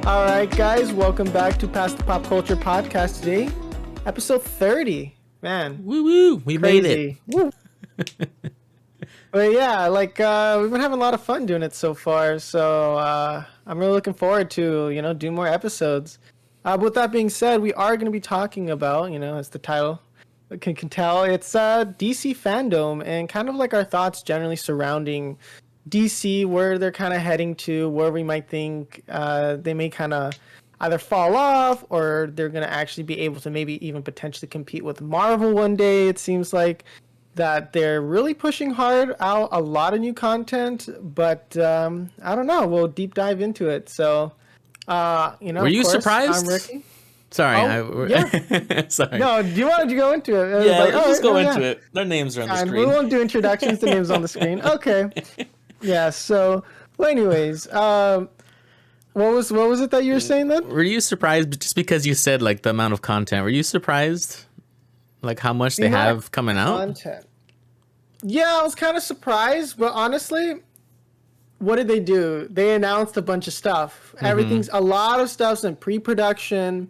All right, guys, welcome back to Past the Pop Culture Podcast today. Episode 30. Man. Woo woo. We made crazy. it. Woo. But yeah, we've been having a lot of fun doing it so far. So I'm really looking forward to, do more episodes. With that being said, we are going to be talking about, as the title can tell, it's DC FanDome and kind of like our thoughts generally surrounding DC, where they're kind of heading to, where we might think they may kind of either fall off or they're going to actually be able to maybe even potentially compete with Marvel one day. It seems like that they're really pushing hard out a lot of new content, but I don't know. We'll deep dive into it. So, were you surprised? I'm Ricky. Sorry. Yeah. Sorry. No, do you want to go into it? Let's go into it. Their names are on the screen. We won't do introductions. The names on the screen. Okay. Yeah. So, well, anyways, what was it that you were saying then? Were you surprised just because you said like the amount of content? Were you surprised, like how much they have coming out? Content. Yeah, I was kind of surprised, but honestly, what did they do? They announced a bunch of stuff. Mm-hmm. A lot of stuff's in pre-production.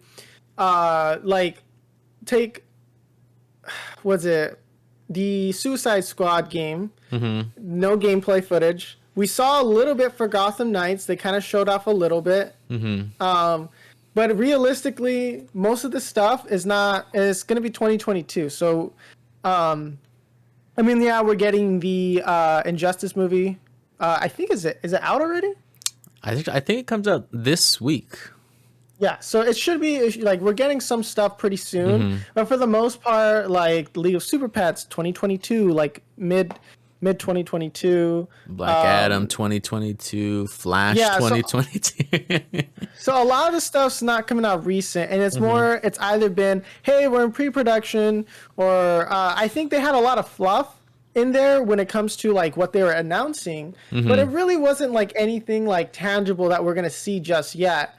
The Suicide Squad game? Mm-hmm. No gameplay footage. We saw a little bit for Gotham Knights. They kind of showed off a little bit. Mm-hmm. But realistically, most of the stuff it's going to be 2022. So, we're getting the Injustice movie. I think is it out already? I think it comes out this week. Yeah, so it should be like we're getting some stuff pretty soon, mm-hmm. But for the most part, like League of Super Pets 2022, like mid 2022. Black Adam 2022, Flash 2022. So a lot of the stuff's not coming out recent, and it's more. It's either been, hey, we're in pre-production, or I think they had a lot of fluff in there when it comes to like what they were announcing, but it really wasn't like anything like tangible that we're gonna see just yet.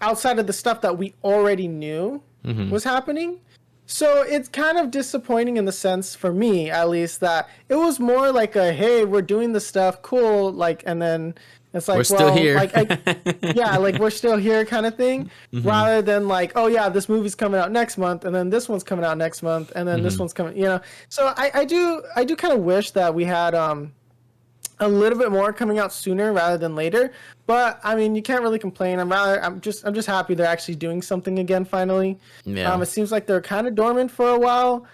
Outside of the stuff that we already knew was happening. So it's kind of disappointing in the sense, for me at least, that it was more like a, hey, we're doing the stuff, cool, like, and then it's like, we're still here. Like we're still here kind of thing, rather than like, oh yeah, this movie's coming out next month, and then this one's coming out next month, and then this one's coming, So I do kind of wish that we had a little bit more coming out sooner rather than later. But I mean, you can't really complain. I'm just happy they're actually doing something again finally. Yeah. It seems like they're kind of dormant for a while.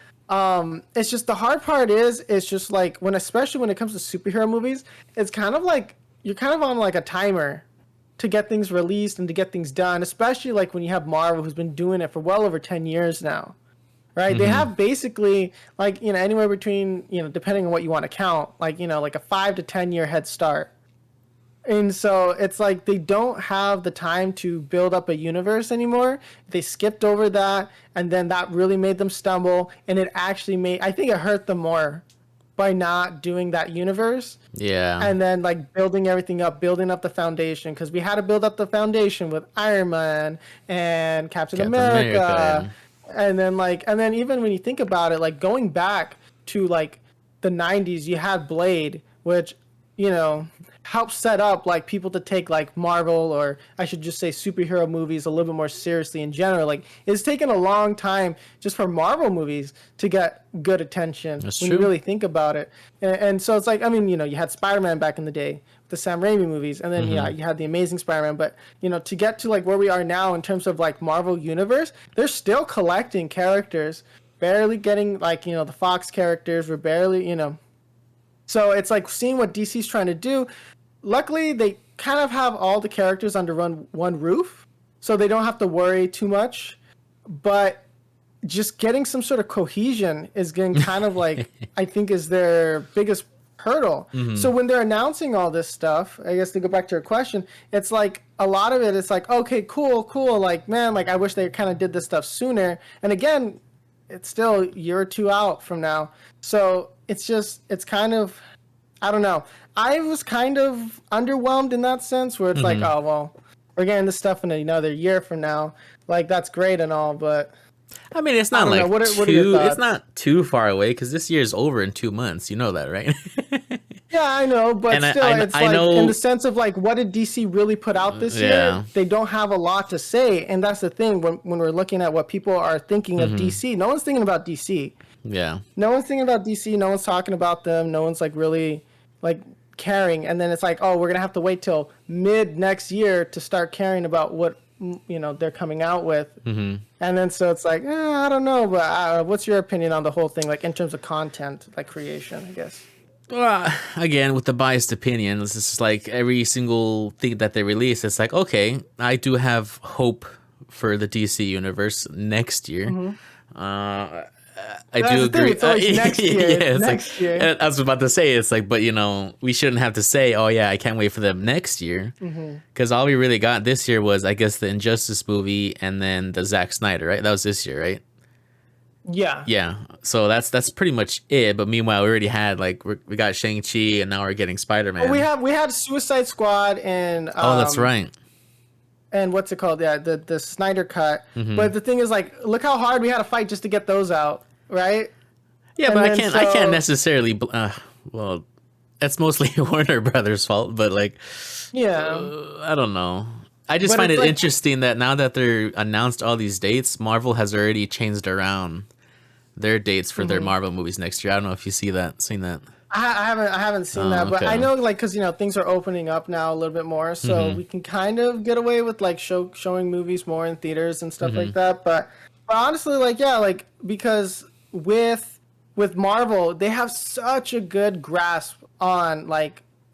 It's just the hard part it's just like especially when it comes to superhero movies, it's kind of like you're kind of on like a timer to get things released and to get things done, especially like when you have Marvel, who's been doing it for well over 10 years now. Right? They have basically like, anywhere between, depending on what you want to count, like, like a 5 to 10 year head start. And so it's like they don't have the time to build up a universe anymore. They skipped over that, and then that really made them stumble, and it actually I think it hurt them more by not doing that universe. Yeah. And then like building everything up, building up the foundation, because we had to build up the foundation with Iron Man and Captain America. And then even when you think about it, like going back to like the 90s, you had Blade, which, helped set up like people to take like Marvel, or I should just say superhero movies, a little bit more seriously in general. Like it's taken a long time just for Marvel movies to get good attention. That's when true. You really think about it. And so it's like, you had Spider-Man back in the day, the Sam Raimi movies, and then you had the Amazing Spider-Man, but to get to like where we are now in terms of like Marvel universe, they're still collecting characters, barely getting like the Fox characters. We're barely so it's like seeing what DC's trying to do. Luckily, they kind of have all the characters under one roof, so they don't have to worry too much, but just getting some sort of cohesion is getting kind of like I think is their biggest hurdle. So when they're announcing all this stuff, I guess to go back to your question, it's like a lot of it's like, okay, cool, like, man, like I wish they kind of did this stuff sooner. And again, it's still a year or two out from now, so it's kind of, I don't know. I was kind of underwhelmed in that sense, where it's like, oh well, we're getting this stuff in another year from now, like that's great and all, but I mean, it's not like what it's not too far away, because this year is over in 2 months. You know that, right? Yeah, I know, but And still, it's I like know, in the sense of like, what did DC really put out this year? They don't have a lot to say, and that's the thing when we're looking at what people are thinking of DC. No one's thinking about DC. yeah. No one's thinking about DC. No one's talking about them. No one's like really like caring. And then it's like, oh, we're gonna have to wait till mid next year to start caring about what they're coming out with. And then so it's like, I don't know, but what's your opinion on the whole thing, like in terms of content, like creation, I guess? Well, again, with the biased opinion, it's just like every single thing that they release, it's like, okay, I do have hope for the DC universe next year. I do agree. It's always next year. Yeah, next year. I was about to say, it's like, but we shouldn't have to say, oh yeah, I can't wait for them next year, because all we really got this year was, I guess, the Injustice movie and then the Zack Snyder, right? That was this year, right? Yeah. Yeah. So that's pretty much it. But meanwhile, we already had we got Shang-Chi, and now we're getting Spider-Man. Well, we had Suicide Squad and oh, that's right. And what's it called? Yeah, the Snyder cut. But the thing is, like, look how hard we had to fight just to get those out, right? Yeah, and but I can't necessarily. Well, that's mostly Warner Brothers' fault. But like, yeah, I don't know. I just find it interesting that now that they're announced all these dates, Marvel has already changed around their dates for their Marvel movies next year. I don't know if you seen that. I haven't seen that, but I know, like, because things are opening up now a little bit more, so we can kind of get away with like showing movies more in theaters and stuff like that. But honestly, like, yeah, like, because with Marvel, they have such a good grasp on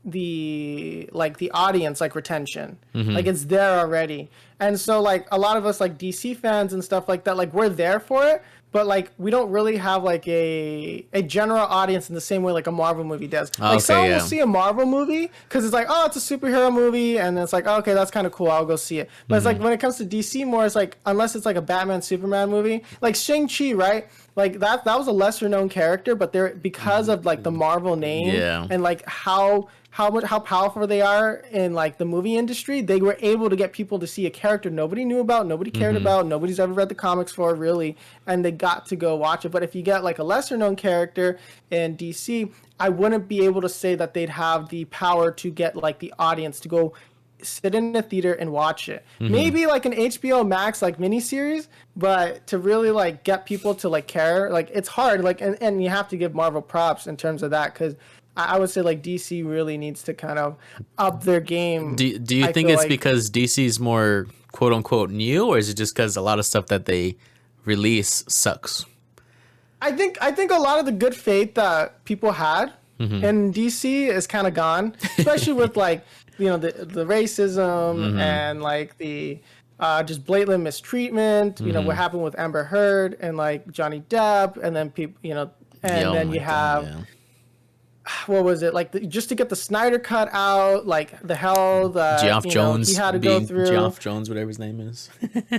the audience, like, retention, like, it's there already. And so, like, a lot of us, like, DC fans and stuff like that, like, we're there for it, but like we don't really have like a general audience in the same way like a Marvel movie does. Like, someone will see a Marvel movie because it's like, oh, it's a superhero movie, and it's like, oh, okay, that's kind of cool, I'll go see it. But it's like when it comes to DC more, it's like, unless it's like a Batman Superman movie, like Shang-Chi, right? Like that was a lesser known character, but they're, because of like the Marvel name and like how powerful they are in like the movie industry, they were able to get people to see a character nobody knew about, nobody cared about, nobody's ever read the comics for, really, and they got to go watch it. But if you get like a lesser known character in DC, I wouldn't be able to say that they'd have the power to get like the audience to go sit in a theater and watch it. Maybe like an HBO Max like miniseries, but to really like get people to like care, like, it's hard. Like, and you have to give Marvel props in terms of that, because I would say like DC really needs to kind of up their game. Do you think it's like, because DC's more quote unquote new, or is it just because a lot of stuff that they release sucks? I think a lot of the good faith that people had in DC is kind of gone, especially with like the racism and like the just blatant mistreatment. What happened with Amber Heard and like Johnny Depp, and then people and then you have. What was it like? Just to get the Snyder cut out, like the hell that Geoff Jones, he had to go through. Geoff Jones, whatever his name is.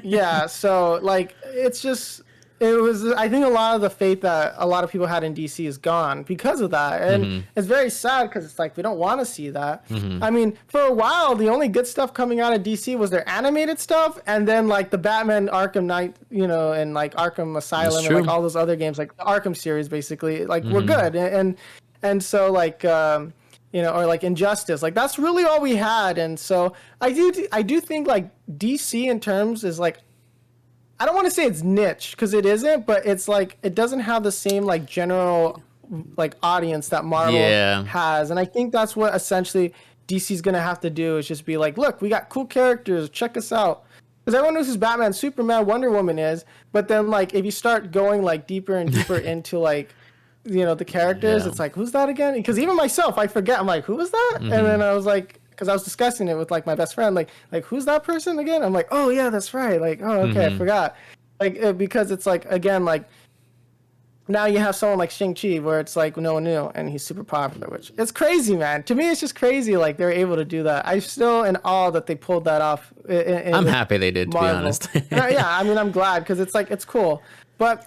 Yeah, so like it was. I think a lot of the faith that a lot of people had in DC is gone because of that, and it's very sad because it's like we don't want to see that. I mean, for a while, the only good stuff coming out of DC was their animated stuff, and then like the Batman Arkham Knight, and like Arkham Asylum, and like all those other games, like the Arkham series, basically, like were good, and so like or like Injustice, like that's really all we had. And so I do think like DC in terms is like, I don't want to say it's niche because it isn't, but it's like it doesn't have the same like general like audience that Marvel has. And I think that's what essentially DC's gonna have to do, is just be like, look, we got cool characters, check us out. Because everyone knows who Batman, Superman, Wonder Woman is, but then like if you start going like deeper and deeper into like the characters, it's like, who's that again? Because even myself, I forget. I'm like, who was that? And then I was like, because I was discussing it with like my best friend, like who's that person again? I'm like, oh yeah, that's right. Like, oh okay, I forgot. Like because it's like, again, like now you have someone like Shang-Chi where it's like no one knew and he's super popular, which it's crazy, man. To me, it's just crazy. Like they're able to do that. I'm still in awe that they pulled that off. I'm happy they did, Marvel. To be honest. Yeah, I mean, I'm glad because it's like, it's cool. But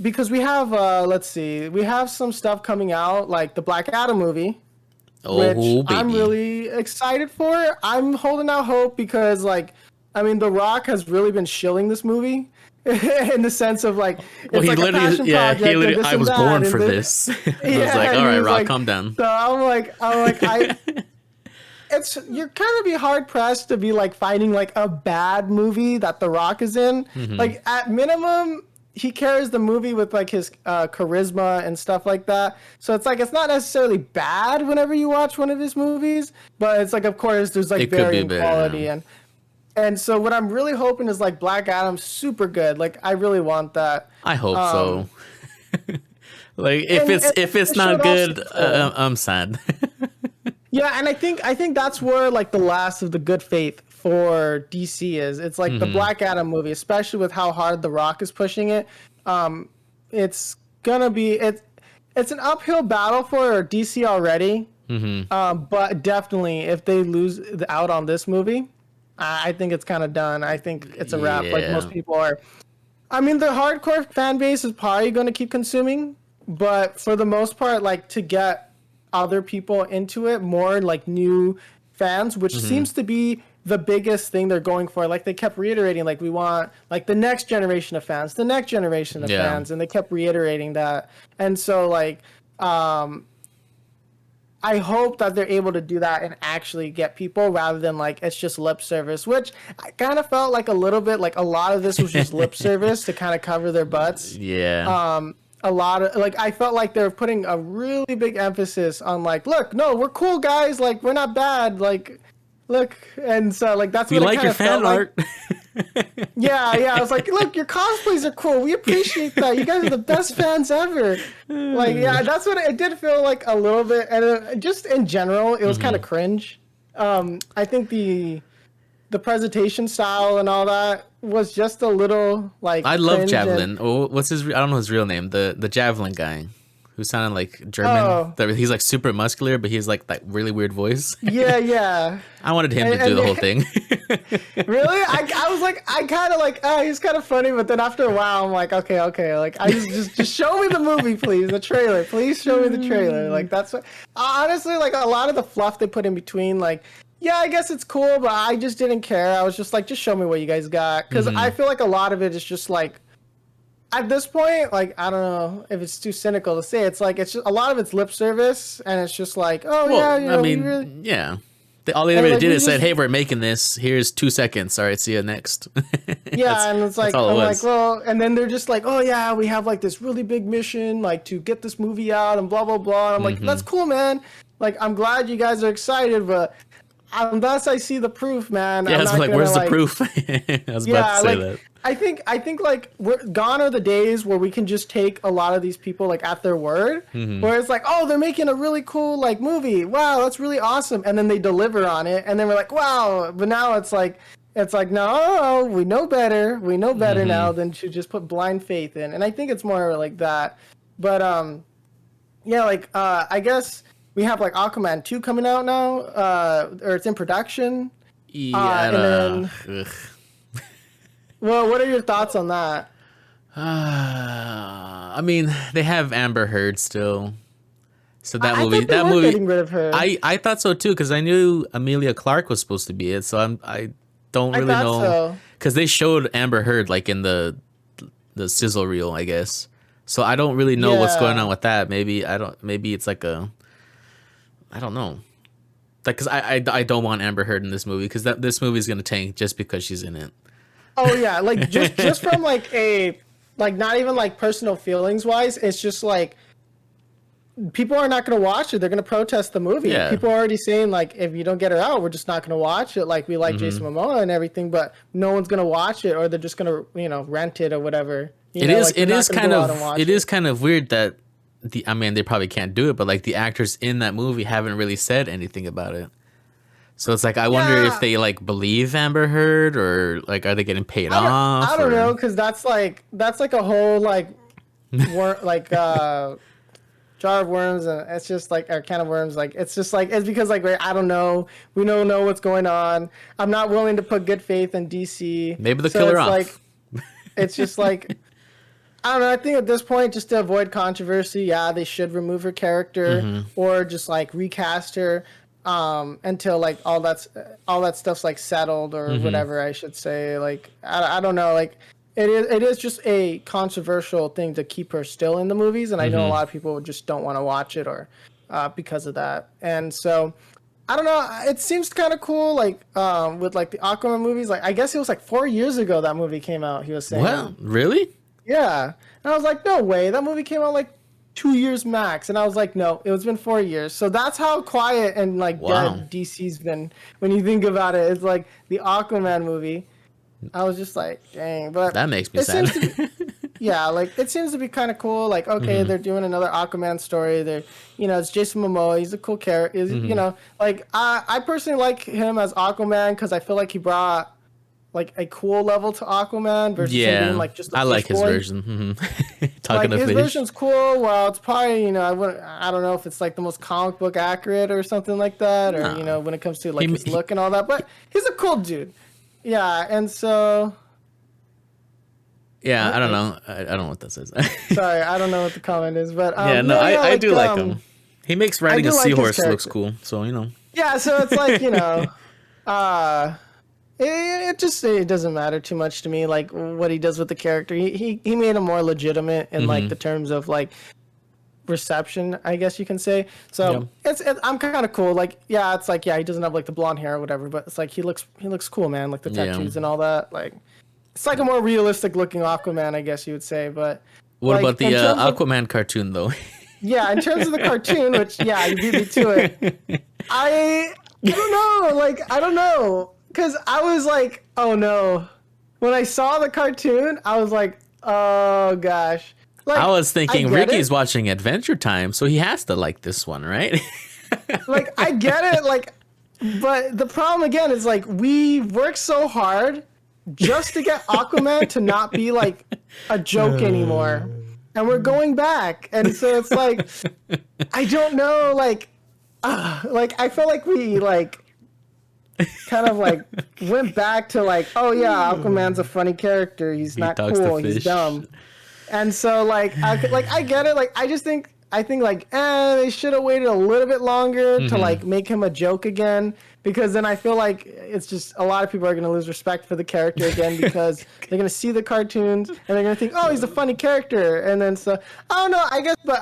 because we have let's see, we have some stuff coming out like the Black Adam movie, which baby. I'm really excited for. I'm holding out hope because like, I mean, The Rock has really been shilling this movie, in the sense of like Well, it's he like a literally, passion yeah, project. he literally, And this I and was that, born and for this. this. I was Yeah, like, and all he right, was Rock, like, calm down. so it's you're kind of be hard pressed to be like finding like a bad movie that The Rock is in. Like at minimum, he carries the movie with like his charisma and stuff like that. So it's like it's not necessarily bad whenever you watch one of his movies, but it's like of course there's like It could be varying better. quality and so what I'm really hoping is like Black Adam's super good. Like I really want that. I hope so. Like if it's the not showdown's good, cool. I'm sad. Yeah, and I think that's where like the last of the good faith for DC is. It's like the Black Adam movie, especially with how hard The Rock is pushing it. It's gonna be it's an uphill battle for DC already. But definitely if they lose out on this movie, I think it's kind of done. I think it's a wrap. Like Yeah. most people are. I mean, the hardcore fan base is probably going to keep consuming, but for the most part, like to get other people into it, more like new fans, which seems to be the biggest thing they're going for. Like they kept reiterating, like we want like the next generation of fans, the next generation of Yeah. fans, and they kept reiterating that. And so like, I hope that they're able to do that and actually get people rather than like it's just lip service, which I kind of felt like a little bit like a lot of this was just lip service to kind of cover their butts. Yeah. A lot of like I felt like they were putting a really big emphasis on like, look, no, we're cool guys, like we're not bad, like look, and so like that's We what like it your kind of felt fan art. like. Yeah, I was like, look, your cosplays are cool. We appreciate that. You guys are the best fans ever. Like, yeah, that's what it did feel like a little bit, and just in general, it was kind of cringe. I think the presentation style and all that was just a little like I love cringe Javelin. Oh, what's his? I don't know his real name. The Javelin guy, who sounded like German. Oh. He's like super muscular, but he's like that really weird voice. Yeah. I wanted him to do the whole thing. Really? I was like, I kind of like, oh, he's kind of funny, but then after a while, I'm like, okay, like, I just show me the movie, please, the trailer, please show me the trailer. Like that's what, honestly, like a lot of the fluff they put in between, like, yeah, I guess it's cool, but I just didn't care. I was just like, just show me what you guys got, because I feel like a lot of it is just like, at this point, like, I don't know if it's too cynical to say, it's like it's just a lot of it's lip service, and it's just like, oh Well, yeah, you know, I mean, we really. yeah. All they really like, did we is said, just- "Hey, we're making this. Here's 2 seconds. All right, see you next." Yeah, and it's like all it I'm like, was. well, and then they're just like, oh yeah, we have like this really big mission, like to get this movie out and blah blah blah. And I'm like, that's cool, man. Like, I'm glad you guys are excited, but unless I see the proof, man, Yeah, I'm I was not like, gonna, "Where's the like, proof?" I was Yeah, about to say like that. I think like we're gone are the days where we can just take a lot of these people like at their word, where it's like, oh, they're making a really cool like movie. Wow, that's really awesome, and then they deliver on it, and then we're like, wow. But now it's like no, we know better. We know better now than to just put blind faith in. And I think it's more like that. But yeah, like I guess we have like Aquaman 2 coming out now, or it's in production. Yeah, and then- Well, what are your thoughts on that? I mean, they have Amber Heard still, so that I movie, thought they were getting rid of her. I thought so too, because I knew Amelia Clark was supposed to be it. So I don't really thought know, so. because they showed Amber Heard like in the sizzle reel, I guess. So I don't really know what's going Yeah. on with that. Maybe I don't. Maybe it's like a, I don't know. Like, cause I don't want Amber Heard in this movie, because this movie is gonna tank just because she's in it. Oh yeah, like just from like a like not even like personal feelings wise, it's just like people are not going to watch it. They're going to protest the movie. Yeah. People are already saying like, if you don't get her out, we're just not going to watch it. Like we like Jason Momoa and everything, but no one's going to watch it, or they're just going to rent it or whatever. It is kind of weird that they probably can't do it, but like the actors in that movie haven't really said anything about it. So it's like, I wonder if they like believe Amber Heard, or like, are they getting paid off? I don't know, because that's like a whole like jar of worms, and it's just like a can of worms. Like it's just like it's because like I don't know, we don't know what's going on. I'm not willing to put good faith in DC. Maybe they'll kill her off. Like, it's just like I don't know. I think at this point, just to avoid controversy, yeah, they should remove her character or just like recast her until like all that stuff's like settled or whatever I should say. Like I don't know. Like it is just a controversial thing to keep her still in the movies, and I know a Mm-hmm. lot of people just don't want to watch it or because of that. And so I don't know. It seems kind of cool, like with like the Aquaman movies. Like I guess it was like 4 years ago that movie came out. He was saying, Well, really? yeah, and I was like, no way, that movie came out like 2 years max, and I was like, no, it's been 4 years. So that's how quiet and like Wow. dead DC's been when you think about it. It's like the Aquaman movie. I was just like, dang, but That makes me it sad. seems to be, yeah, like it seems to be kind of cool. Like, okay, they're doing another Aquaman story. They're, it's Jason Momoa. He's a cool character. Like I personally like him as Aquaman because I feel like he brought like a cool level to Aquaman versus him being Yeah, like just a I like fish his boy. version. Talking Like to his fish. version's cool. Well, it's probably I don't know if it's like the most comic book accurate or something like that, or Nah. when it comes to like He- his he- look and all that. But he's a cool dude. Yeah, and so Yeah, what? I don't know. I don't know what that says. Sorry, I don't know what the comment is, but Yeah, no, I do like him. He makes riding do a like his seahorse looks character. cool. So Yeah, so it's like uh, it doesn't matter too much to me, like what he does with the character. He made him more legitimate in like the terms of like reception, I guess you can say. So I'm kind of cool. Like, yeah, it's like, yeah, he doesn't have like the blonde hair or whatever, but it's like he looks cool, man. Like the Yeah. tattoos and all that. Like, it's like a more realistic looking Aquaman, I guess you would say. But what like, about the in terms of- Aquaman cartoon though? yeah, in terms of the cartoon, which yeah, you beat me to it. I don't know. Like, I don't know, because I was like, oh no. When I saw the cartoon, I was like, oh gosh. Like, I was thinking get Ricky's it. watching Adventure Time, so he has to like this one, right? Like, I get it. Like, but the problem again is like we work so hard just to get Aquaman to not be like a joke anymore, and we're going back, and so it's like I don't know. Like I feel like we like kind of like went back to like, oh yeah, Aquaman's a funny character. He's not talks to cool. He's fish. dumb. And so like I get it. Like I think like they should have waited a little bit longer to like make him a joke again, because then I feel like it's just a lot of people are going to lose respect for the character again because they're going to see the cartoons and they're going to think, oh, he's a funny character, and then so I don't know. I guess, but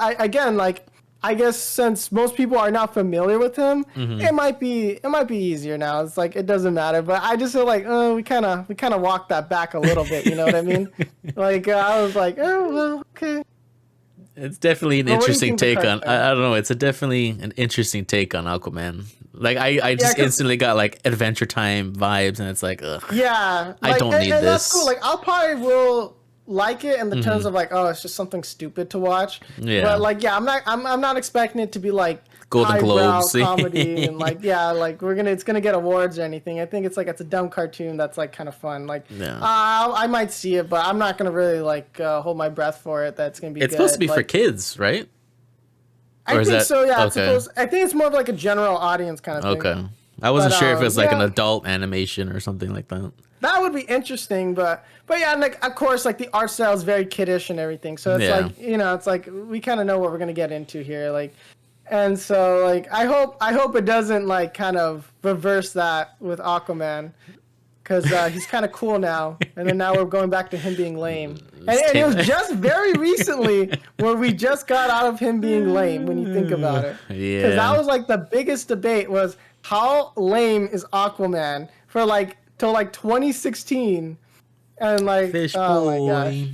I guess since most people are not familiar with him, it might be easier now. It's like it doesn't matter. But I just feel like we kind of walked that back a little bit. You know what I mean? Like I was like, oh well, okay. It's definitely an Well, what do you interesting think the take on. cartoon- I don't know. It's definitely an interesting take on Aquaman. Like I just 'cause- instantly got like Adventure Time vibes, and it's like, ugh. Yeah, I don't need and that's this. cool. Like I'll probably will like it in the terms of like, oh, it's just something stupid to watch. Yeah. But like, yeah, I'm not expecting it to be like Golden highbrow Globes. comedy and like, yeah, like it's gonna get awards or anything. I think it's a dumb cartoon that's like kind of fun. Like, Yeah. I might see it, but I'm not gonna really like hold my breath for it. That's gonna be. It's supposed to be for like, kids, right? I or is think that- so. Yeah, okay. I think it's more of like a general audience kind of thing. Okay. I wasn't But, sure if it was like an yeah. adult animation or something like that. That would be interesting, but yeah, like of course, like the art style is very kiddish and everything. So it's Yeah. like it's like we kind of know what we're gonna get into here, like, and so like I hope it doesn't like kind of reverse that with Aquaman, because he's kind of cool now, and then now we're going back to him being lame, and it was just very recently where we just got out of him being lame when you think about it, because that Yeah. was like the biggest debate was how lame is Aquaman for like till like 2016, and like Fish oh my boy. gosh,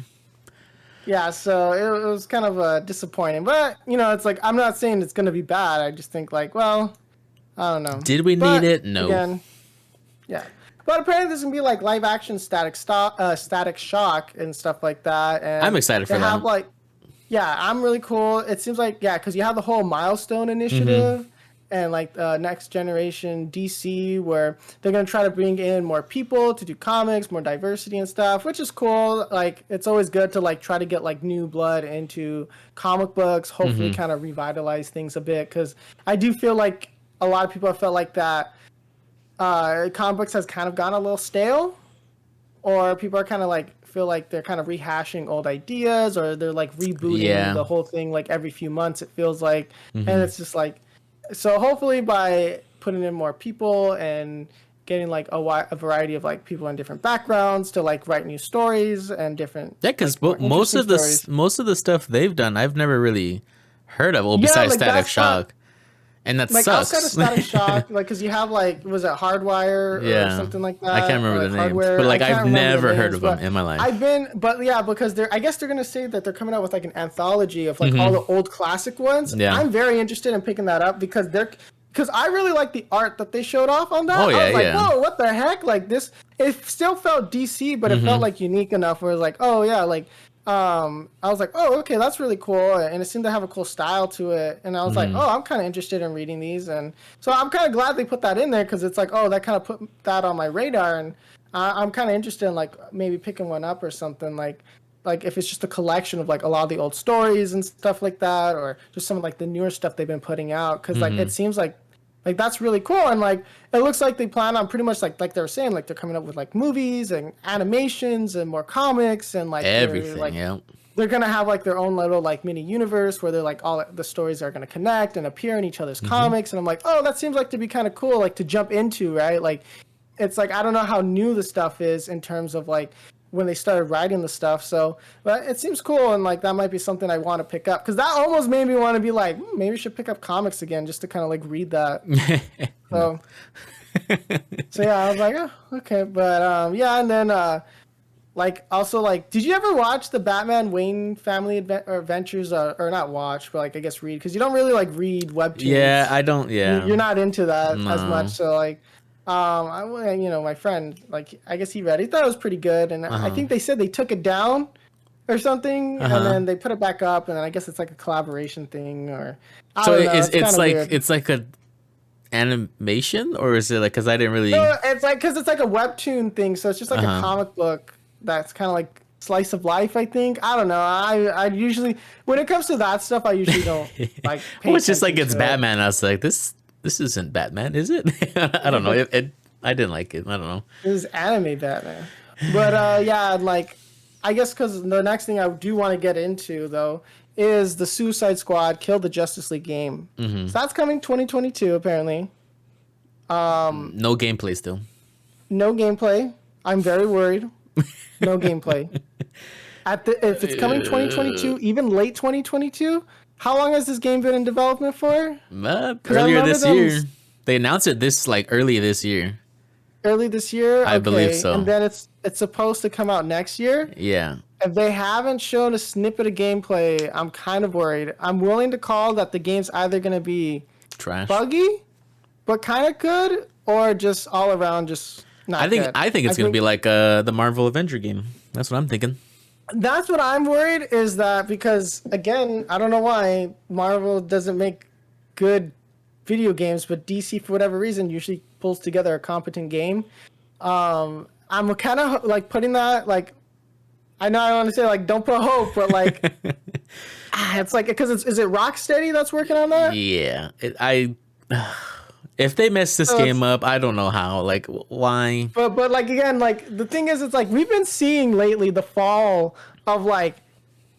yeah. So it was kind of disappointing, but it's like I'm not saying it's gonna be bad. I just think like, well, I don't know. Did we But, need it? No. Again, yeah. But apparently there's gonna be like live action Static Shock and stuff like that. And I'm excited for they have that. like, yeah, I'm really cool. It seems like because you have the whole Milestone initiative and like Next Generation DC, where they're gonna try to bring in more people to do comics, more diversity and stuff, which is cool. Like it's always good to like try to get like new blood into comic books. Hopefully, kind of revitalize things a bit, because I do feel like a lot of people have felt like that. Comic books has kind of gone a little stale, or people are kind of like feel like they're kind of rehashing old ideas, or they're like rebooting Yeah. the whole thing like every few months, it feels like. And it's just like, so hopefully by putting in more people and getting like a variety of like people in different backgrounds to like write new stories and different. Yeah, because like, most of the stuff they've done, I've never really heard of. Well, besides like Static Shock, and that like sucks. outside of Static Shock, like because you have like was it Hardwire or something like that? I can't remember like the names, but like I've never heard of them in my life. Because I guess they're gonna say that they're coming out with like an anthology of like all the old classic ones. Yeah. I'm very interested in picking that up because I really like the art that they showed off on that. Oh yeah, I was like, whoa, what the heck? Like this, it still felt DC, but it felt like unique enough where it's like, oh yeah, like I was like, oh, okay, that's really cool, and it seemed to have a cool style to it, and I was like, oh, I'm kind of interested in reading these, and so I'm kind of glad they put that in there because it's like, oh, that kind of put that on my radar, and I'm kind of interested in like maybe picking one up or something, like if it's just a collection of like a lot of the old stories and stuff like that, or just some of like the newer stuff they've been putting out, because like it seems like that's really cool, and like it looks like they plan on pretty much like they were saying, like they're coming up with like movies and animations and more comics and like everything. They're gonna have like their own little like mini universe where they're like all the stories are gonna connect and appear in each other's comics, and I'm like, oh, that seems like to be kind of cool, like to jump into, right? Like it's like I don't know how new the stuff is in terms of like when they started writing the stuff, so but it seems cool, and like that might be something I want to pick up because that almost made me want to be like maybe I should pick up comics again just to kind of like read that. So yeah, I was like, oh, okay, but yeah, and then like also like, did you ever watch the Batman Wayne family adventures or not watch, but like I guess read, because you don't really like read webtoons. Yeah, I don't. Yeah, you're not into that as much, so like. My friend, like, I guess he read it. He thought it was pretty good, and I think they said they took it down or something, and then they put it back up, and then I guess it's like a collaboration thing, or I don't know. It's like weird. It's like a animation, or is it like, because I didn't really? No, it's like because it's like a webtoon thing, so it's just like a comic book that's kind of like slice of life, I think. I don't know. I usually, when it comes to that stuff, I usually don't like. Well, it's just like it's Batman. I was like, this isn't Batman, is it? I don't know. I didn't like it. I don't know. It was anime Batman. But yeah, like I guess because the next thing I do want to get into though is the Suicide Squad Kill the Justice League game. So that's coming 2022 apparently. No gameplay still. No gameplay. I'm very worried. No gameplay. If it's coming 2022, even late 2022. How long has this game been in development for? Earlier this year. They announced it early this year. Early this year? I believe so. And then it's supposed to come out next year? Yeah. If they haven't shown a snippet of gameplay, I'm kind of worried. I'm willing to call that the game's either going to be trash, buggy, but kind of good, or just all around just not good. I think it's going to be like the Marvel Avenger game. That's what I'm thinking. That's what I'm worried, is that because, again, I don't know why Marvel doesn't make good video games, but DC, for whatever reason, usually pulls together a competent game. I'm kind of like putting that, like, I know I want to say, like, don't put hope, but like, it's like, because is it Rocksteady that's working on that? Yeah. If they mess this game up, I don't know how. Like, why? But like, again, like, the thing is, it's like, we've been seeing lately the fall of, like,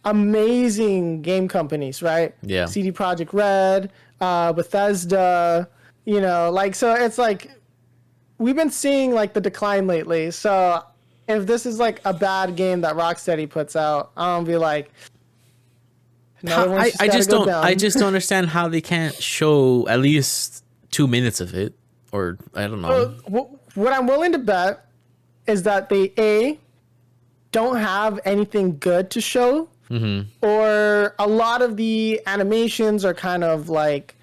amazing game companies, right? Yeah. CD Projekt Red, Bethesda, like, so it's like, we've been seeing, like, the decline lately. So if this is, like, a bad game that Rocksteady puts out, I'm gonna be like, I just don't understand how they can't show at least 2 minutes of it, or I don't know. What I'm willing to bet is that they don't have anything good to show, or a lot of the animations are kind of like,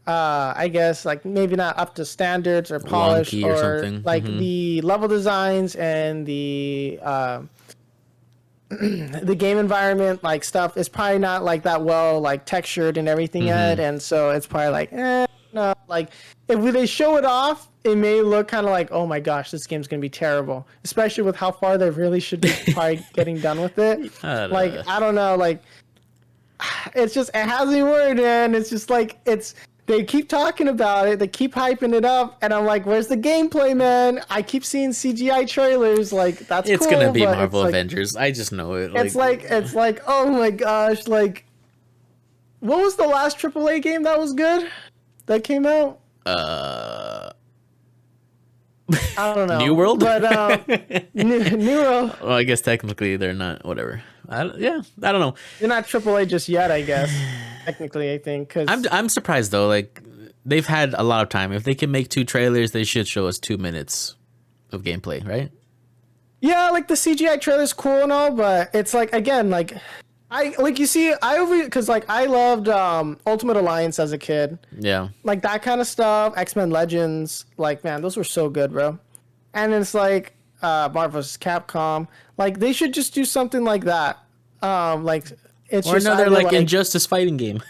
I guess, like maybe not up to standards or polished, or something. Like the level designs and the the game environment, like, stuff is probably not like that well, like, textured and everything yet, and so it's probably like, no, like, if they show it off, it may look kind of like, oh my gosh, this game's gonna be terrible, especially with how far they really should be probably getting done with it. I don't know, like, it's just, it has me worried, man. It's just like, they keep talking about it, they keep hyping it up, and I'm like, where's the gameplay, man? I keep seeing CGI trailers, like, that's it's cool, gonna be Marvel Avengers. I just know it. It's like, oh my gosh, like, what was the last AAA game that was good that came out? I don't know. New World? But New World. Well, I guess technically they're not. Whatever. I don't know. They're not AAA just yet, I guess. Technically, I think. Cause I'm surprised though. Like they've had a lot of time. If they can make 2 trailers, they should show us 2 minutes of gameplay, right? yeah, like the CGI trailer's cool and all, but it's like, again, like I like you see, because like I loved Ultimate Alliance as a kid. Yeah. Like that kind of stuff, X-Men Legends, like man, those were so good, bro. And it's like Marvel vs. Capcom, like they should just do something like that. Like it's Or just another either, like Injustice fighting game.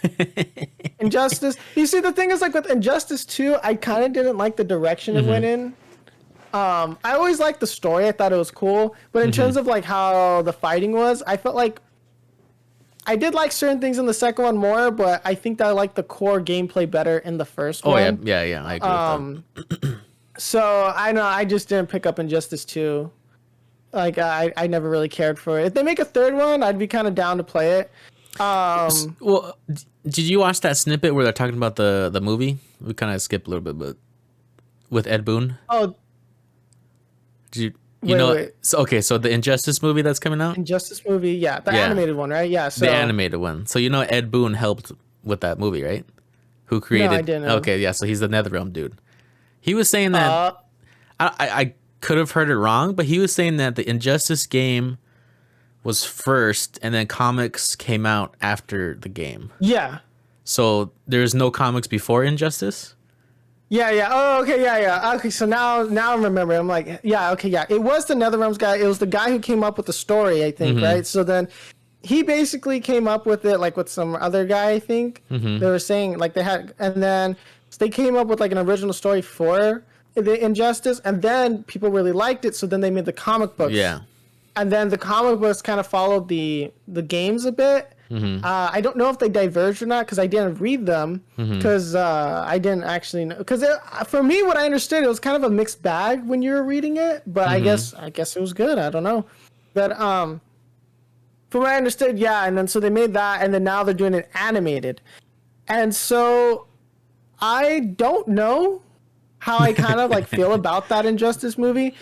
Injustice. You see, the thing is like with Injustice 2, I kind of didn't like the direction it went in. I always liked the story. I thought it was cool, but in terms of like how the fighting was, I felt like I did like certain things in the second one more, but I think that I liked the core gameplay better in the first one. Oh yeah, I agree with that. So I know I just didn't pick up Injustice 2. Like I never really cared for it. If they make a third one, I'd be kind of down to play it. Well, did you watch that snippet where they're talking about the movie? We kind of skipped a little bit, but with Ed Boon. Oh, Did wait, wait. So the Injustice movie that's coming out, Injustice movie, yeah, the Yeah. animated one, right? Yeah, so the animated one. So Ed Boon helped with that movie, right? Who created? I didn't know. Okay, yeah. So he's the NetherRealm dude. He was saying that I could have heard it wrong, but he was saying that the Injustice game was first, and then comics came out after the game. yeah. So there's no comics before Injustice. Yeah. Oh, okay. Yeah. Okay. So now I'm remembering. I'm like, yeah. Okay. Yeah. It was the NetherRealms guy. It was the guy who came up with the story, I think, right? So then he basically came up with it, like with some other guy, I think. They were saying like they had, and then they came up with like an original story for the Injustice, and then people really liked it. So then they made the comic books. Yeah. And then the comic books kind of followed the games a bit. I don't know if they diverged or not because I didn't read them because I didn't actually know. Because for me, what I understood, it was kind of a mixed bag when you were reading it. But I guess it was good. I don't know. But from what I understood, yeah. And then so they made that, and then now they're doing it animated. And so I don't know how I kind of like feel about that Injustice movie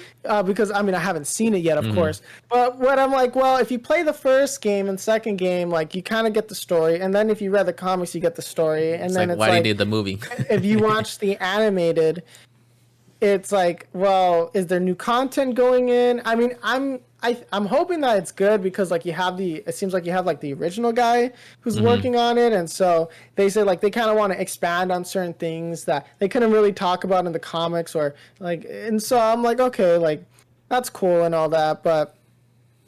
because I mean I haven't seen it yet, of course. But what I'm like, well, if you play the first game and second game, like you kind of get the story, and then if you read the comics, you get the story, and then it's why like do you need the movie? if you watch the animated, it's like, well, is there new content going in? I mean, I'm hoping that it's good because like it seems like you have like the original guy who's working on it, and so they say like they kind of want to expand on certain things that they couldn't really talk about in the comics or like, and so I'm like, okay, like that's cool and all that, but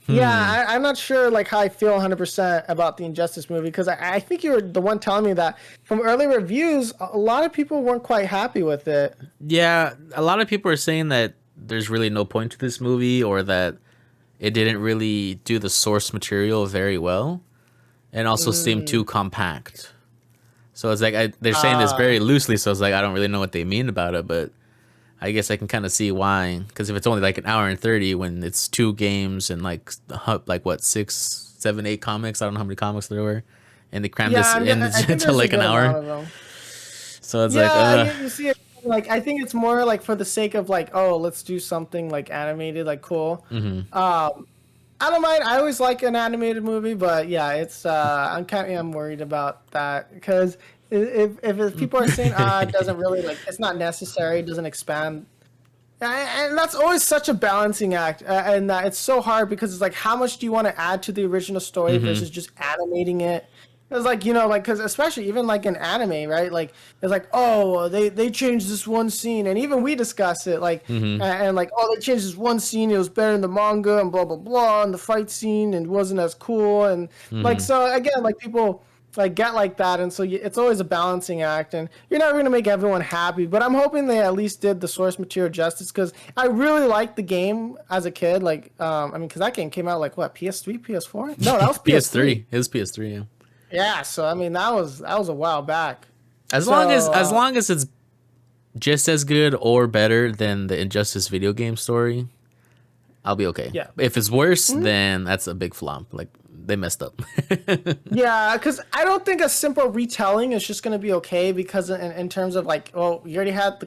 yeah, I'm not sure like how I feel 100% about the Injustice movie because I think you were the one telling me that from early reviews, a lot of people weren't quite happy with it. Yeah, a lot of people are saying that there's really no point to this movie, or that it didn't really do the source material very well, and also seemed too compact. So it's like they're saying this very loosely, so it's like I don't really know what they mean about it, but I guess I can kind of see why. Because if it's only like an hour and 30 when it's 2 games and like what 6, 7, 8 comics, I don't know how many comics there were, and they crammed this into like an hour. So it's you see it. Like I think it's more like for the sake of like, oh, let's do something like animated, like cool. I don't mind. I always like an animated movie, but yeah, it's I'm worried about that because if people are saying it doesn't really like it's not necessary, it doesn't expand, and that's always such a balancing act, and it's so hard because it's like how much do you want to add to the original story versus just animating it. It's like, like, because especially even like in anime, right? Like, it's like, oh, they changed this one scene. And even we discuss it, like, and like, oh, they changed this one scene. It was better in the manga and blah, blah, blah. And the fight scene and wasn't as cool. And like, so again, like people like get like that. And so it's always a balancing act. And you're never going to make everyone happy. But I'm hoping they at least did the source material justice because I really liked the game as a kid. Like, I mean, because that game came out like what, PS3, PS4? No, that was PS3. It was PS3, yeah. Yeah, so I mean that was a while back. As long as it's just as good or better than the Injustice video game story, I'll be okay. Yeah. If it's worse, then that's a big flop. Like they messed up. Yeah, because I don't think a simple retelling is just gonna be okay because in terms of like, well, you already had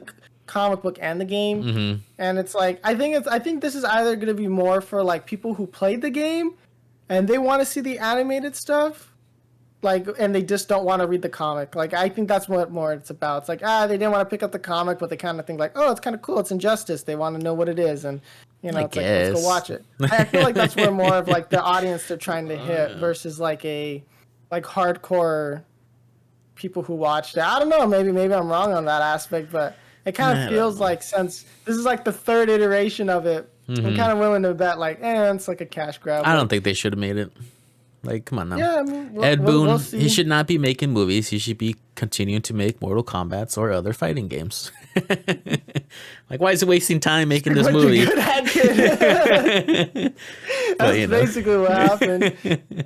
comic book and the game, and it's like I think this is either going to be more for like people who played the game and they want to see the animated stuff, like, and they just don't want to read the comic. Like, I think that's what more it's about. It's like, they didn't want to pick up the comic, but they kind of think like, oh, it's kind of cool, it's Injustice, they want to know what it is, and it's like, let's go watch it. I feel like that's where more of like the audience they're trying to hit versus like a like hardcore people who watched it. I don't know, maybe I'm wrong on that aspect, but it kind of feels like, since this is like the third iteration of it, I'm kind of willing to bet like, it's like a cash grab. I don't think they should have made it. Like, come on now. Yeah, I mean, Ed Boon, he should not be making movies. He should be continuing to make Mortal Kombats or other fighting games. Like, why is he wasting time making this movie? That's basically what happened.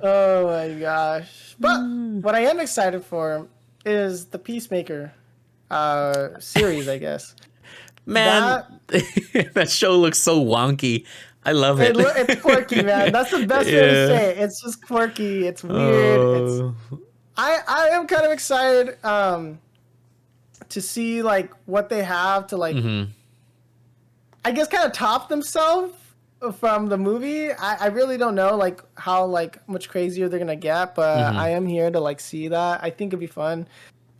Oh my gosh. But what I am excited for is the Peacemaker series, I guess. Man, that show looks so wonky. I love it. It's quirky, man. That's the best way to say it. It's just quirky. It's weird. I am kind of excited to see like what they have to like, I guess, kind of top themselves from the movie. I really don't know like how like much crazier they're gonna get, but I am here to like see that. I think it'd be fun.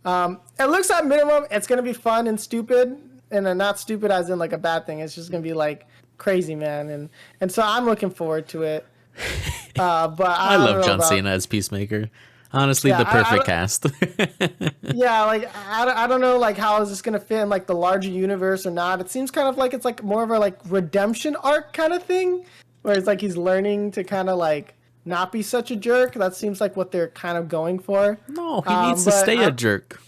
It looks at minimum it's gonna be fun and stupid, and then not stupid as in like a bad thing. It's just gonna be like crazy, man, and so I'm looking forward to it. But I love John Cena as Peacemaker. Honestly, the perfect cast. Yeah, like I don't know like how is this gonna fit in like the larger universe or not. It seems kind of like it's like more of a like redemption arc kind of thing, where it's like he's learning to kind of like not be such a jerk. That seems like what they're kind of going for. No, he needs to stay a jerk.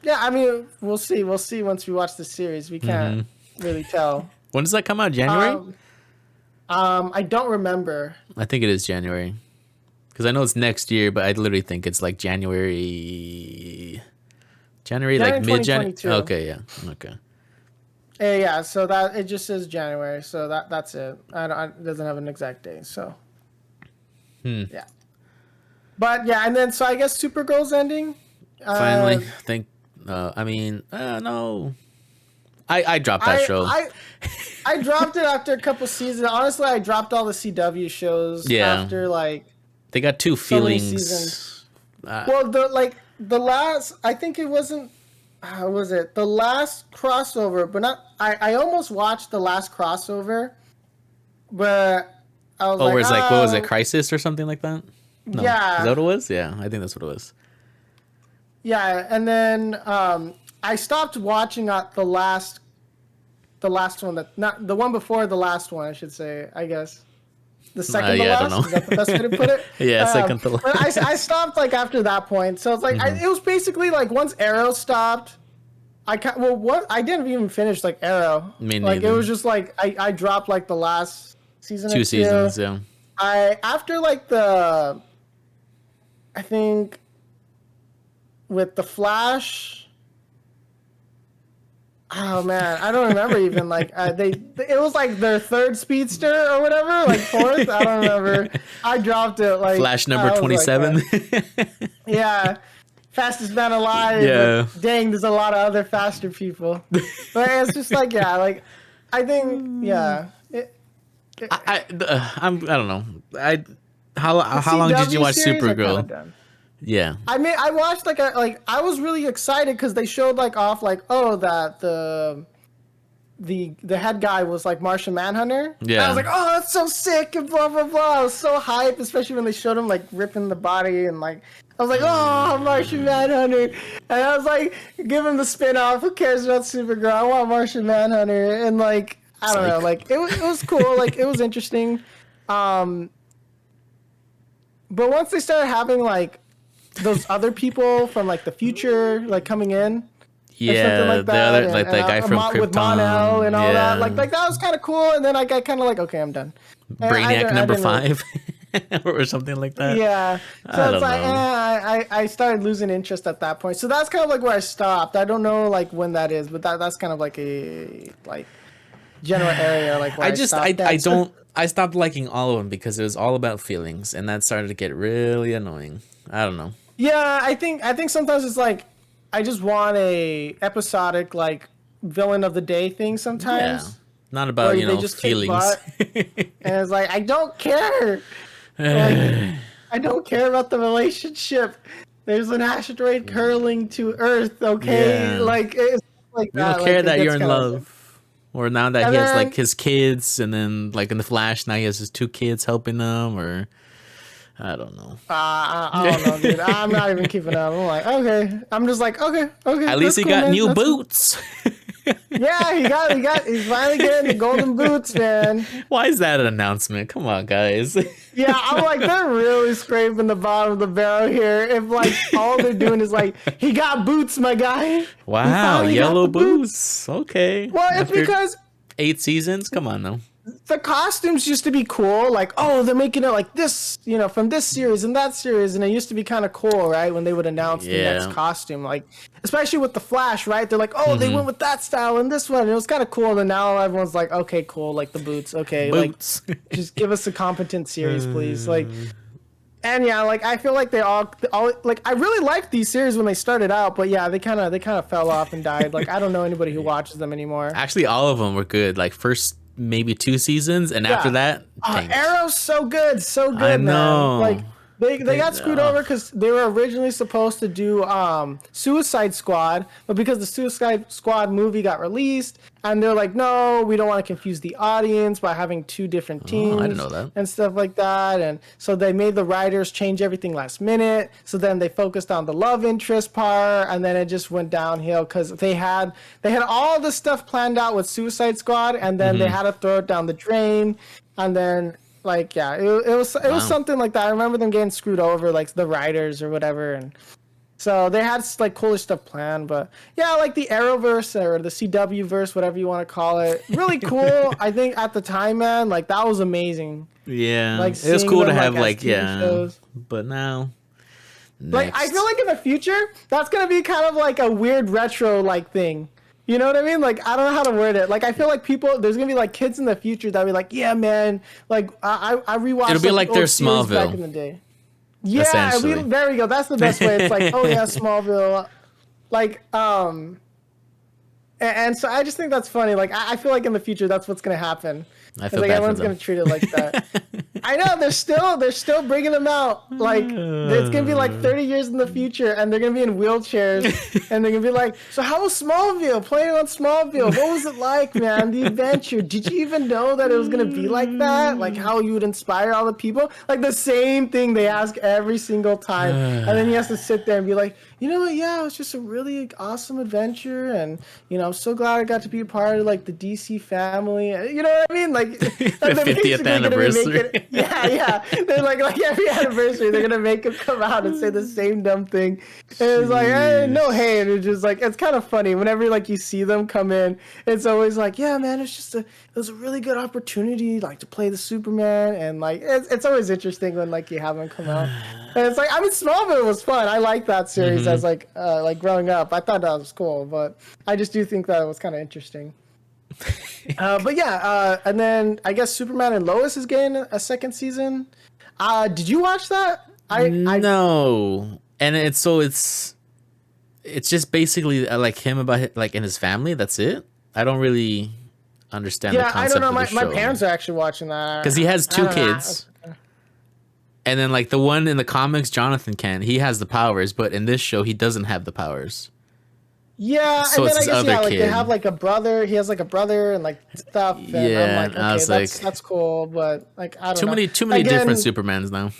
Yeah, I mean, we'll see once we watch the series. We can't really tell. When does that come out? January? I don't remember. I think it is January. Because I know it's next year, but I literally think it's like January, like mid-January. Okay, yeah, okay. Yeah, so that it just says January, so that's it. It doesn't have an exact date, so. Yeah. But yeah, and then so I guess Supergirl's ending. Finally, no. I dropped that show. I dropped it after a couple seasons. Honestly, I dropped all the CW shows after like. They got two feelings. Seasons. Well, the last, I think it wasn't. How was it? The last crossover, but not. I almost watched the last crossover, but I was where it's like, what was it, Crisis or something like that? No. Yeah. Is that what it was? Yeah, I think that's what it was. Yeah, and then I stopped watching the last one, not the one before the last one, I should say. I guess the second to last. I don't know. Is that the best way to put it? Yeah, second to last. But I stopped like after that point, so it's like it was basically like once Arrow stopped. I didn't even finish like Arrow. Me like neither. it was just like I dropped like the last season. Two seasons, yeah. After like I think with the Flash. Oh man, I don't remember even like it was like their third speedster or whatever, like fourth. I don't remember. I dropped it like Flash number 27. Yeah, fastest man alive. Yeah. Dang, there's a lot of other faster people. But it's just like I think I don't know. How long did you watch Supergirl? Yeah. I mean, I watched I was really excited because they showed off that the head guy was like Martian Manhunter. Yeah. And I was like, oh, that's so sick and blah blah blah. I was so hyped, especially when they showed him ripping the body and I was like, oh, Martian Manhunter. And I was like, give him the spin-off. Who cares about Supergirl? I want Martian Manhunter. And I don't know, it was cool. It was interesting. But once they started having those other people from the future coming in, yeah, the other the guy from Krypton with Mon-El and all that, that was kind of cool. And then I got kind of okay, I'm done. Brainiac number 5 or something like that. Yeah, so it's I started losing interest at that point. So that's kind of where I stopped. I don't know when that is, but that's kind of a general area where I stopped liking all of them because it was all about feelings, and that started to get really annoying. I don't know. Yeah, I think sometimes it's I just want a episodic villain of the day thing sometimes. Yeah. Not about, they just kick feelings. butt, and it's like, I don't care. Like, I don't care about the relationship. There's an asteroid curling to Earth, okay? Yeah. Like, it's like We that. don't care like, that it you're gets in kinda- love. Or now that And he has then- like his kids, and then like in the Flash now he has his 2 kids helping him, or I don't know. I don't know, dude. I'm not even keeping up. I'm like, okay. I'm just like, okay. At least that's he cool, got man. new That's cool. boots. Yeah, he's finally getting the golden boots, man. Why is that an announcement? Come on, guys. Yeah, I'm like, they're really scraping the bottom of the barrel here. If like all they're doing is like, he got boots, my guy. He Wow, finally got yellow the boots. Okay. Well, it's After because 8 seasons? Come on now. the costumes used to be cool. Like, oh, they're making it like this, from this series and that series, and it used to be kind of cool, right? When they would announce the next costume, like, especially with the Flash, right? They're like, oh, they went with that style and this one, and it was kind of cool. And now everyone's like, okay, cool, like the boots, okay, Boots. like, just give us a competent series, please, like. And yeah, like I feel like they all like I really liked these series when they started out, but yeah, they kind of fell off and died. Like I don't know anybody who watches them anymore. Actually, all of them were good. Like first maybe 2 seasons, and after that, tanked. Arrow's so good, I know. man. Like they got screwed over because they were originally supposed to do Suicide Squad, but because the Suicide Squad movie got released, and they're like, no, we don't want to confuse the audience by having 2 different teams. I didn't know that. And stuff like that, and so they made the writers change everything last minute. So then they focused on the love interest part, and then it just went downhill because they had all this stuff planned out with Suicide Squad, and then they had to throw it down the drain, and then. Like yeah, it was something like that. I remember them getting screwed over, like the writers or whatever, and so they had like cooler stuff planned. But yeah, like the Arrowverse or the CW verse, whatever you want to call it, really cool. I think at the time, man, like that was amazing. Yeah, Like it was cool seeing to them, have as like TV shows. but now. Like I next. feel like in the future, that's gonna be kind of like a weird retro like thing. You know what I mean? Like I don't know how to word it. Like I feel like there's gonna be like kids in the future that be like, yeah, man. Like I rewatched. It'll be like their old series Smallville. back in the day. Yeah, Essentially. there we go. That's the best way. It's like, oh yeah, Smallville. Like and so I just think that's funny. Like I feel like in the future that's what's gonna happen. I feel Like bad everyone's for them. gonna treat it like that. I know they're still bringing them out. Like it's gonna be like 30 years in the future, and they're gonna be in wheelchairs, and they're gonna be like, "So how was Smallville? Playing on Smallville, what was it like, man? The adventure? Did you even know that it was gonna be like that? Like how you would inspire all the people? Like the same thing they ask every single time, and then he has to sit there and be like, you know what? Yeah, it was just a really awesome adventure, and I'm so glad I got to be a part of like the DC family. You know what I mean? Like The they're 50th basically gonna be anniversary. making- yeah. They're like every anniversary, they're gonna make him come out and say the same dumb thing. And it's like, hey, no, hey, and it's just like it's kind of funny whenever like you see them come in. It's always like, yeah, man, it was a really good opportunity, like to play the Superman, and like it's always interesting when like you have them come out. And it's like, I mean, Smallville was fun. I liked that series as like growing up. I thought that was cool, but I just do think that it was kind of interesting. But yeah, and then I guess Superman and Lois is getting a second season. Did you watch that? No, and it's just basically like him about like in his family. That's it. I don't really understand the Yeah, I concept don't know. of the My show. parents are actually watching that Because he has I 2 don't know. kids. And then like the one in the comics, Jonathan he has the powers, but in this show he doesn't have the powers. Yeah, So and it's then I his guess other like kid. they have like a brother. He has like a brother and like stuff. And Yeah, I'm like, I was okay, like- that's cool, but like I don't know. Too many Again- different Supermans now.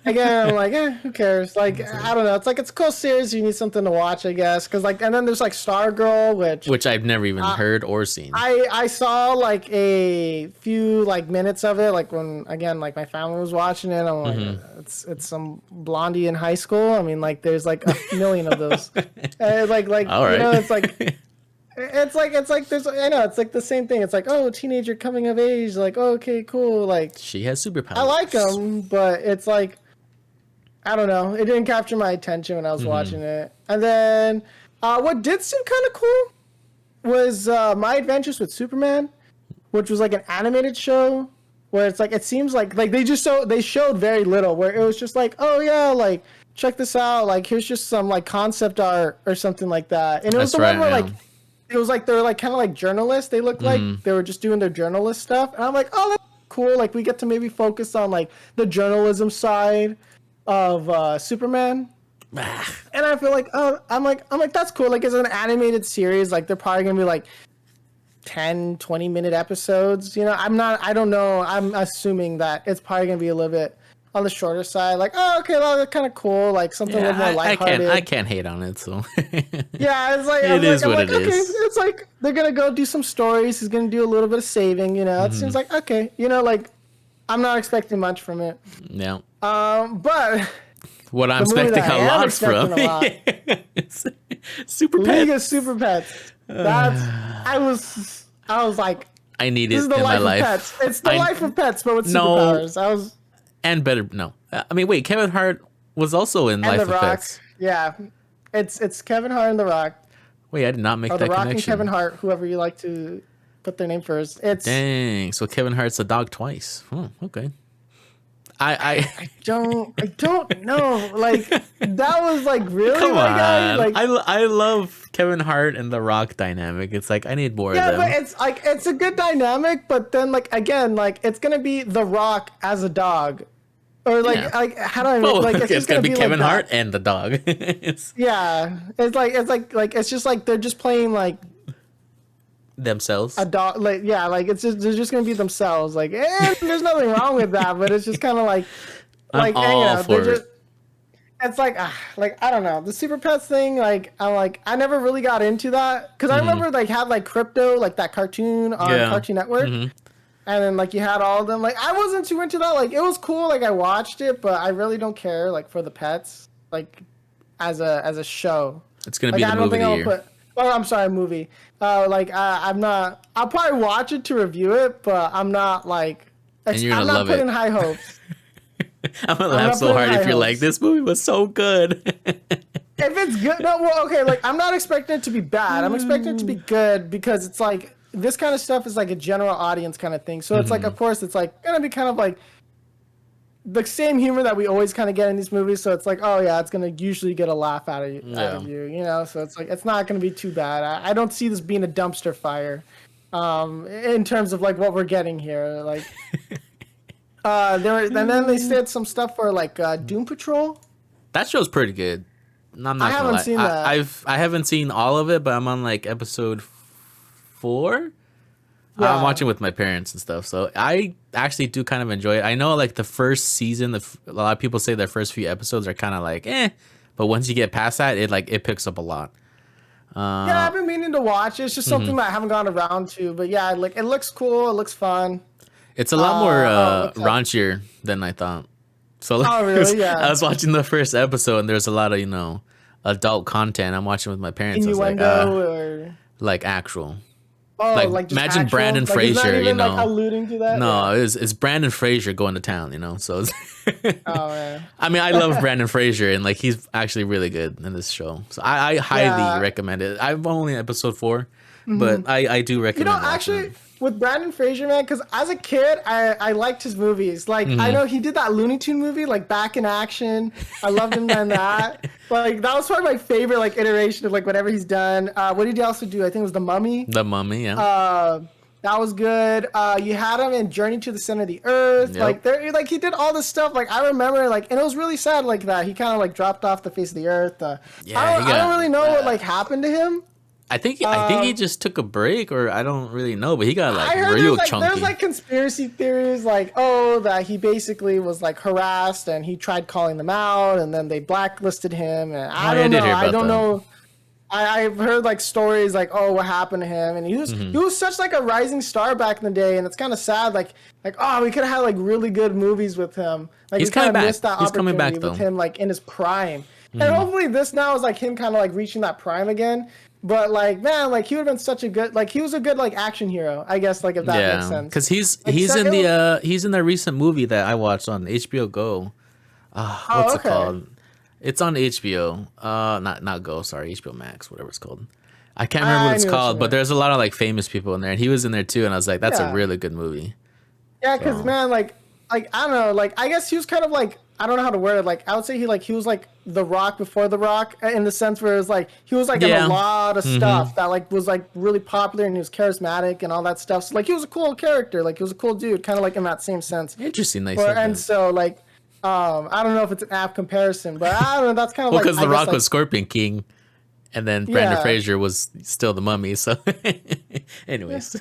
Again, I'm like, who cares? Like, I don't know. It's like it's a cool series. You need something to watch, I guess. Because like, and then there's like Stargirl, Which I've never even heard or seen. I saw like a few like minutes of it, like when again like my family was watching it. I'm like, it's some blondie in high school. I mean, like there's like a million of those. Like All right. it's like. It's like there's I know it's like the same thing. It's like, oh, teenager coming of age, like, oh, okay, cool. Like She has superpowers. I like them, but it's like I don't know. It didn't capture my attention when I was watching it. And then what did seem kind of cool was My Adventures with Superman, which was like an animated show where it's like it seems like they showed very little, where it was just like, oh yeah, like check this out, like here's just some like concept art or something like that. And it was That's the one right, where yeah. like it was like they were like kind of like journalists. They looked like they were just doing their journalist stuff, and I'm like, oh, that's cool. Like we get to maybe focus on like the journalism side of Superman. And I feel like, oh, I'm like that's cool. Like it's an animated series. Like they're probably gonna be like 10-20 minute episodes. You know, I don't know. I'm assuming that it's probably gonna be a little bit on the shorter side. Like, oh, okay, well, that's kind of cool. Like something a little more lighthearted. I can't hate on it. So yeah, it's like it is what it is. It's like they're gonna go do some stories. He's gonna do a little bit of saving. You know, it seems like okay. You know, like I'm not expecting much from it. Yeah. But what I'm expecting a lot from Super Pets. League of Super Pets. That's I was like, I need it this is the in life my life. Of pets. It's the life of pets, but with superpowers. I was and better. No, I mean, wait. Kevin Hart was also in Life of Pets. Yeah, it's Kevin Hart and The Rock. Wait, I did not make that The Rock connection. and Kevin Hart, whoever you like to put their name first. It's dang. So Kevin Hart's a dog twice. Oh, okay. I don't know. Like that was like really come my on. guy. Like I love Kevin Hart and The Rock dynamic. It's like I need more of them. Yeah, but it's like it's a good dynamic, but then like again, like it's gonna be The Rock as a dog. Or like how do I make like it's gonna be Kevin like Hart and the dog. Yeah. It's just like they're just playing like themselves. A dog, like yeah, like it's just they're just gonna be themselves. Like, there's nothing wrong with that, but it's just kind of like, I'm all for it. It's like I don't know the Super Pets thing. Like I'm like I never really got into that because I remember like had like Crypto, like that cartoon on Cartoon Network, and then like you had all of them. Like I wasn't too into that. Like it was cool. Like I watched it, but I really don't care like for the pets like as a show. It's gonna be the movie of the year. Oh, I'm sorry, movie. I'm not. I'll probably watch it to review it, but I'm not like. I'm not putting high hopes. I'm gonna laugh so hard if you're like, this movie was so good. If it's good, no, well, okay. Like, I'm not expecting it to be bad. I'm expecting it to be good because it's like this kind of stuff is like a general audience kind of thing. So it's like, of course, it's like gonna be kind of like the same humor that we always kind of get in these movies. So it's like, oh yeah, it's gonna usually get a laugh out of you, you know. So it's like it's not gonna be too bad. I don't see this being a dumpster fire, in terms of like what we're getting here. Like, and then they said some stuff for like Doom Patrol. That show's pretty good. I haven't seen that. I haven't seen all of it, but I'm on like episode 4. Yeah. I'm watching with my parents and stuff, so I actually do kind of enjoy it. I know like the first season, a lot of people say their first few episodes are kind of like but once you get past that, it picks up a lot. Yeah, I've been meaning to watch it. It's just something that I haven't gone around to, but yeah, like it looks cool, it looks fun. It's a lot more raunchier than I thought. So like, oh really? Yeah. I was watching the first episode and there's a lot of adult content. I'm watching with my parents. Innuendo like actual. Oh, like imagine actual? Brandon Fraser, like alluding to that. No, it's Brandon Fraser going to town, So it's oh man. I mean, I love Brandon Fraser, and like he's actually really good in this show. So I highly recommend it. I'm only episode 4, but I do recommend. Actually, with Brandon Fraser, man, because as a kid, I liked his movies. Like I know he did that Looney Tune movie, like Back in Action. I loved him in that. Like that was probably my favorite like iteration of like whatever he's done. What did he also do? I think it was The Mummy. The Mummy, yeah. That was good. You had him in Journey to the Center of the Earth. Yep. Like he did all this stuff. Like I remember, like, and it was really sad, like that he kind of like dropped off the face of the earth. I don't really know what like happened to him. I think he just took a break, or I don't really know, but he got like real chunky. There's like conspiracy theories, like that he basically was like harassed and he tried calling them out, and then they blacklisted him. And I don't know. I've heard like stories like, oh, what happened to him, and he was such like a rising star back in the day, and it's kind of sad. Like oh, we could have had like really good movies with him. Like he's we kind of back. missed that He's opportunity coming back, with him like in his prime. And hopefully this now is like him kind of like reaching that prime again. But like man, like he would have been such a good he was a good like action hero, I guess, like if that makes sense. Because he's in the recent movie that I watched on HBO Go. What's it called? It's on HBO. Not Go, sorry, HBO Max, whatever it's called. I can't remember what it's called, but there's a lot of like famous people in there, and he was in there too, and I was like, that's a really good movie. Yeah, because man, like I don't know, like I guess he was kind of like I don't know how to word it. Like I would say he was like the Rock before the Rock, in the sense where it was like he was like in a lot of stuff that like was like really popular, and he was charismatic and all that stuff. So like he was a cool character, like he was a cool dude, kind of like in that same sense. Interesting, nice. And so like I don't know if it's an apt comparison, but I don't know. That's kind of because The Rock was Scorpion King, and then Brandon Fraser was still the Mummy. So, anyways.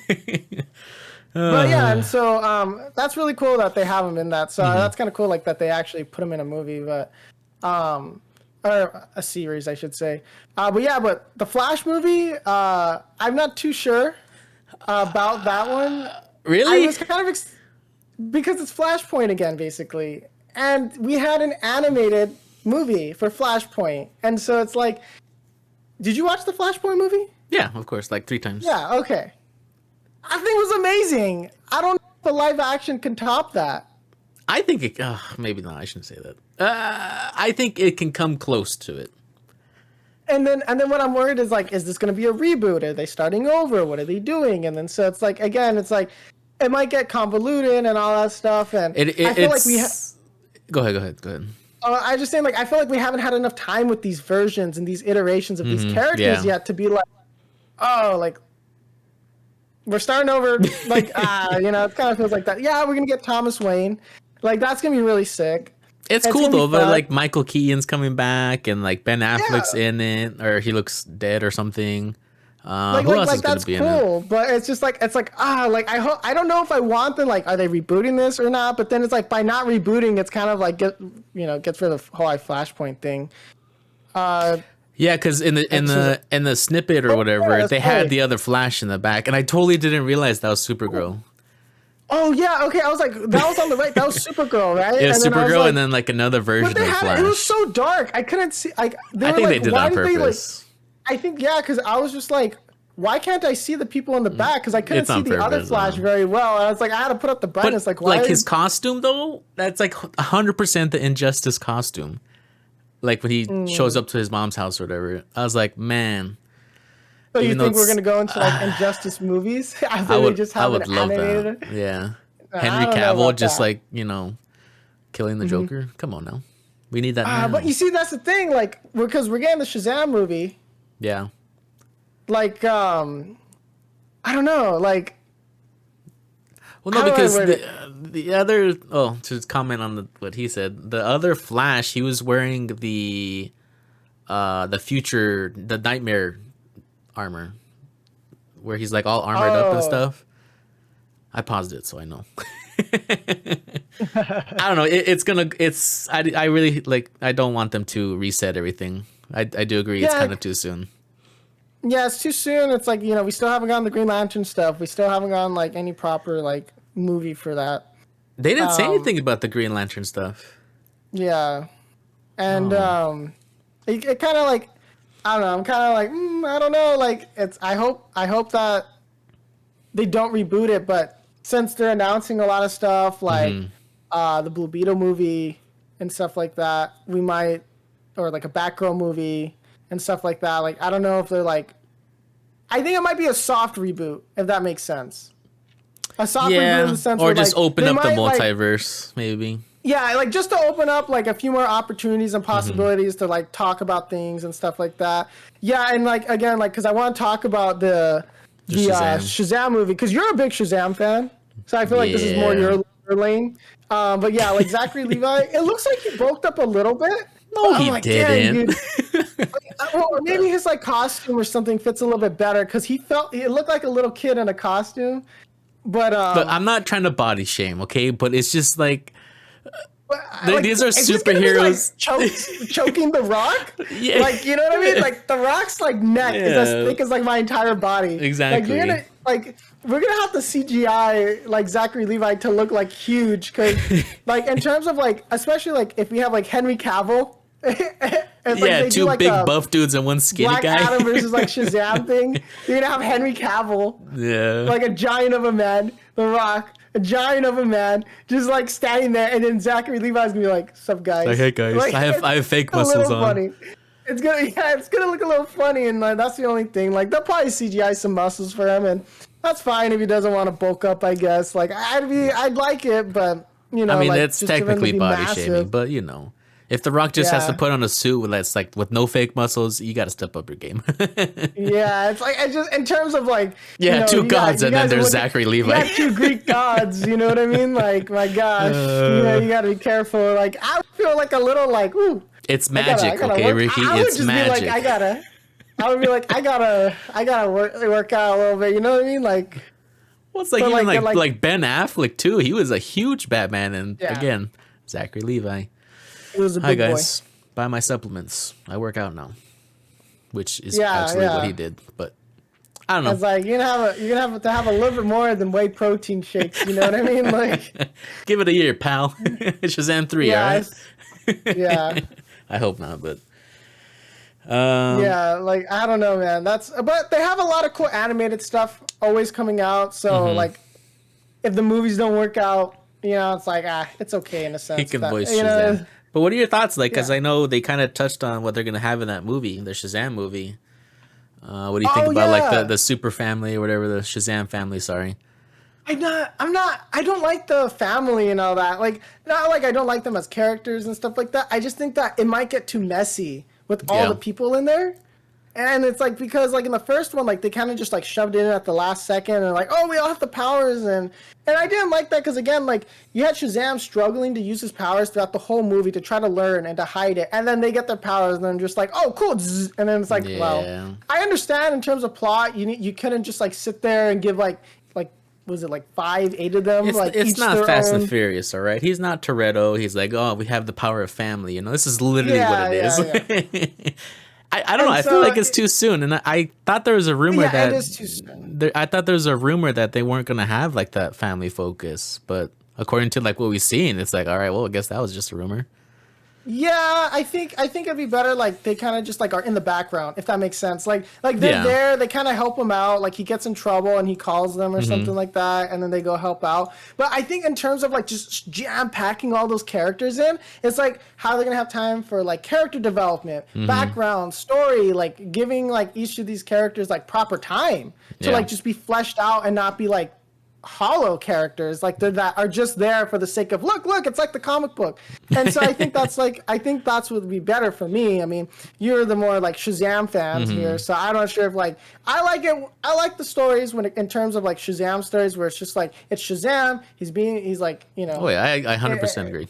But yeah, and so that's really cool that they have him in that. So that's kind of cool, like that they actually put him in a movie, but or a series, I should say. But the Flash movie, I'm not too sure about that one. Really? I was kind of because it's Flashpoint again, basically, and we had an animated movie for Flashpoint, and so it's like, did you watch the Flashpoint movie? Yeah, of course, like 3 times. Yeah. Okay. I think it was amazing. I don't know if the live action can top that. I think it. Maybe not. I shouldn't say that. I think it can come close to it. And then what I'm worried is like, is this going to be a reboot? Are they starting over? What are they doing? And then so it's like, again, it's like it might get convoluted and all that stuff. And I feel like we. Go ahead. I just saying, like, I feel like we haven't had enough time with these versions and these iterations of these characters yet to be like, oh, like. We're starting over, like, it kind of feels like that. Yeah, we're going to get Thomas Wayne. Like, that's going to be really sick. It's cool, though, but, like, Michael Keaton's coming back, and, like, Ben Affleck's in it, or he looks dead or something. Who else is going to be in it? That's cool, but it's just, like, I don't know if I want them, like, are they rebooting this or not? But then it's, like, by not rebooting, it's kind of, like, gets rid of the whole Flashpoint thing. Yeah, because in the snippet or whatever, they had the other Flash in the back, and I totally didn't realize that was Supergirl. Oh yeah, okay. I was like, that was on the right. That was Supergirl, right? Yeah, Supergirl, and then like another version of Flash. It was so dark. I couldn't see. Like, I think they did that on purpose. I think because I was just like, why can't I see the people in the back? Because I couldn't see the other Flash very well. And I was like, I had to put up the brightness. Like, why? Like his costume though, that's like 100% the Injustice costume. Like when he shows up to his mom's house or whatever, I was like, man. So you think we're gonna go into like Injustice movies? I would love that. Yeah, Henry Cavill just like killing the Joker. Come on now, we need that now. But you see, that's the thing. Like, because we're getting the Shazam movie. Yeah. Like, I don't know. Like, well, no, because the other to comment on what he said, the other Flash, he was wearing the nightmare armor, where he's like all armored up and stuff. I paused it so I know. I don't know. I really like. I don't want them to reset everything. I do agree. It's kind of too soon. Yeah, it's too soon. It's like, we still haven't gotten the Green Lantern stuff. We still haven't gotten like any proper like movie for that. They didn't say anything about the Green Lantern stuff. Yeah. And it kind of like, I don't know. I'm kind of like, I don't know. Like, I hope that they don't reboot it, but since they're announcing a lot of stuff like the Blue Beetle movie and stuff like that, we might, or like a Batgirl movie and stuff like that. Like, I don't know if they're like, I think it might be a soft reboot, if that makes sense. A soft reboot in the sense or just like, open up the multiverse, maybe. Yeah, like just to open up like a few more opportunities and possibilities to like talk about things and stuff like that. Yeah, and like again, like because I want to talk about the Shazam movie, because you're a big Shazam fan, so I feel like this is more your lane. But yeah, like Zachary Levi, it looks like he bulked up a little bit. No, he didn't. Well, maybe his like costume or something fits a little bit better, because it looked like a little kid in a costume. But I'm not trying to body shame, okay? But it's just like these are superheroes choking the Rock. Yeah. Like, you know what I mean? Like the Rock's like neck is as thick as like my entire body. Exactly. Like we're gonna have to CGI like Zachary Levi to look like huge, because like in terms of like, especially like if we have like Henry Cavill. Two big buff dudes and one skinny Black guy. Adam versus like Shazam thing. You're gonna have Henry Cavill, like a giant of a man, The Rock, a giant of a man, just like standing there, and then Zachary Levi's gonna be like, "Sup, guys?" Like, hey guys, like, I have fake muscles on. Funny. It's gonna look a little funny, and like, that's the only thing. Like they'll probably CGI some muscles for him, and that's fine if he doesn't want to bulk up. I guess like I'd like it, but you know, I mean, like that's just for them to technically be body massive. shaming, but you know, if The Rock just has to Yeah. put on a suit that's like with no fake muscles, you got to step up your game. Yeah, it's like I just in terms of like you Yeah, know two gods, you and then guys are there's looking, Zachary you Levi. got two Greek gods, you know what I mean? Like my gosh, you know Uh, you got to be careful. Like I would feel like a little like ooh, it's I magic, gotta okay, work. Ricky? I would It's just be like magic. I would be like I gotta work out a little bit. You know what I mean? Like Well, it's like but even like like Ben Affleck too. He was a huge Batman, and yeah, again, Zachary Levi. he was a Hi big boy. guys, buy my supplements. I work out now, which is Yeah, actually what he yeah. did. But I don't know. It's like you're gonna have to have a little bit more than whey protein shakes. You know what I mean? Like Give it a year, pal. Shazam 3, all yeah, right? yeah. I hope not, but Yeah, like I don't know, man. But they have a lot of cool animated stuff always coming out. So like, if the movies don't work out, you know, it's like it's okay in a sense. he can That, voice you Shazam. know, But what are your thoughts? Like, because yeah. I know they kind of touched on what they're gonna have in that movie, the Shazam movie. What do you think Oh about like the yeah. the super family or whatever, the Shazam family? Sorry. I don't like the family and all that. Like, not like I don't like them as characters and stuff like that. I just think that it might get too messy with all Yeah. the people in there. And it's like, because like in the first one, like they kind of just like shoved it in at the last second and like, oh, we all have the powers. And I didn't like that because again, like you had Shazam struggling to use his powers throughout the whole movie to try to learn and to hide it. And then they get their powers and then just like, oh, cool. Zzz. And then it's like, well, Yeah. I understand in terms of plot, you couldn't just like sit there and give like was it like 5, 8 of them? Like It's each not their Fast own. and Furious, all right. He's not Toretto. He's like, oh, we have the power of family. You know, this is literally Yeah, what it is. yeah, yeah. I don't know. And I feel so like it's too soon, and I thought there was a rumor yeah, it that is too soon. I thought there was a rumor that they weren't gonna have like that family focus, but according to like what we've seen, it's like, all right, well, I guess that was just a rumor. Yeah, I think it'd be better like they kind of just like are in the background, if that makes sense. Like they're Yeah. there, they kind of help him out. Like he gets in trouble and he calls them or something like that, and then they go help out. But I think in terms of like just jam packing all those characters in, it's like how they're gonna have time for like character development, background, story, like giving like each of these characters like proper time to Yeah. like just be fleshed out and not be like hollow characters like they're that are just there for the sake of look it's like the comic book. And so I think that's what would be better for me. I mean, you're the more like Shazam fans here, so I'm not sure if like I like the stories in terms of like Shazam stories where it's just like it's Shazam, he's like, you know, Oh yeah, I 100% agree.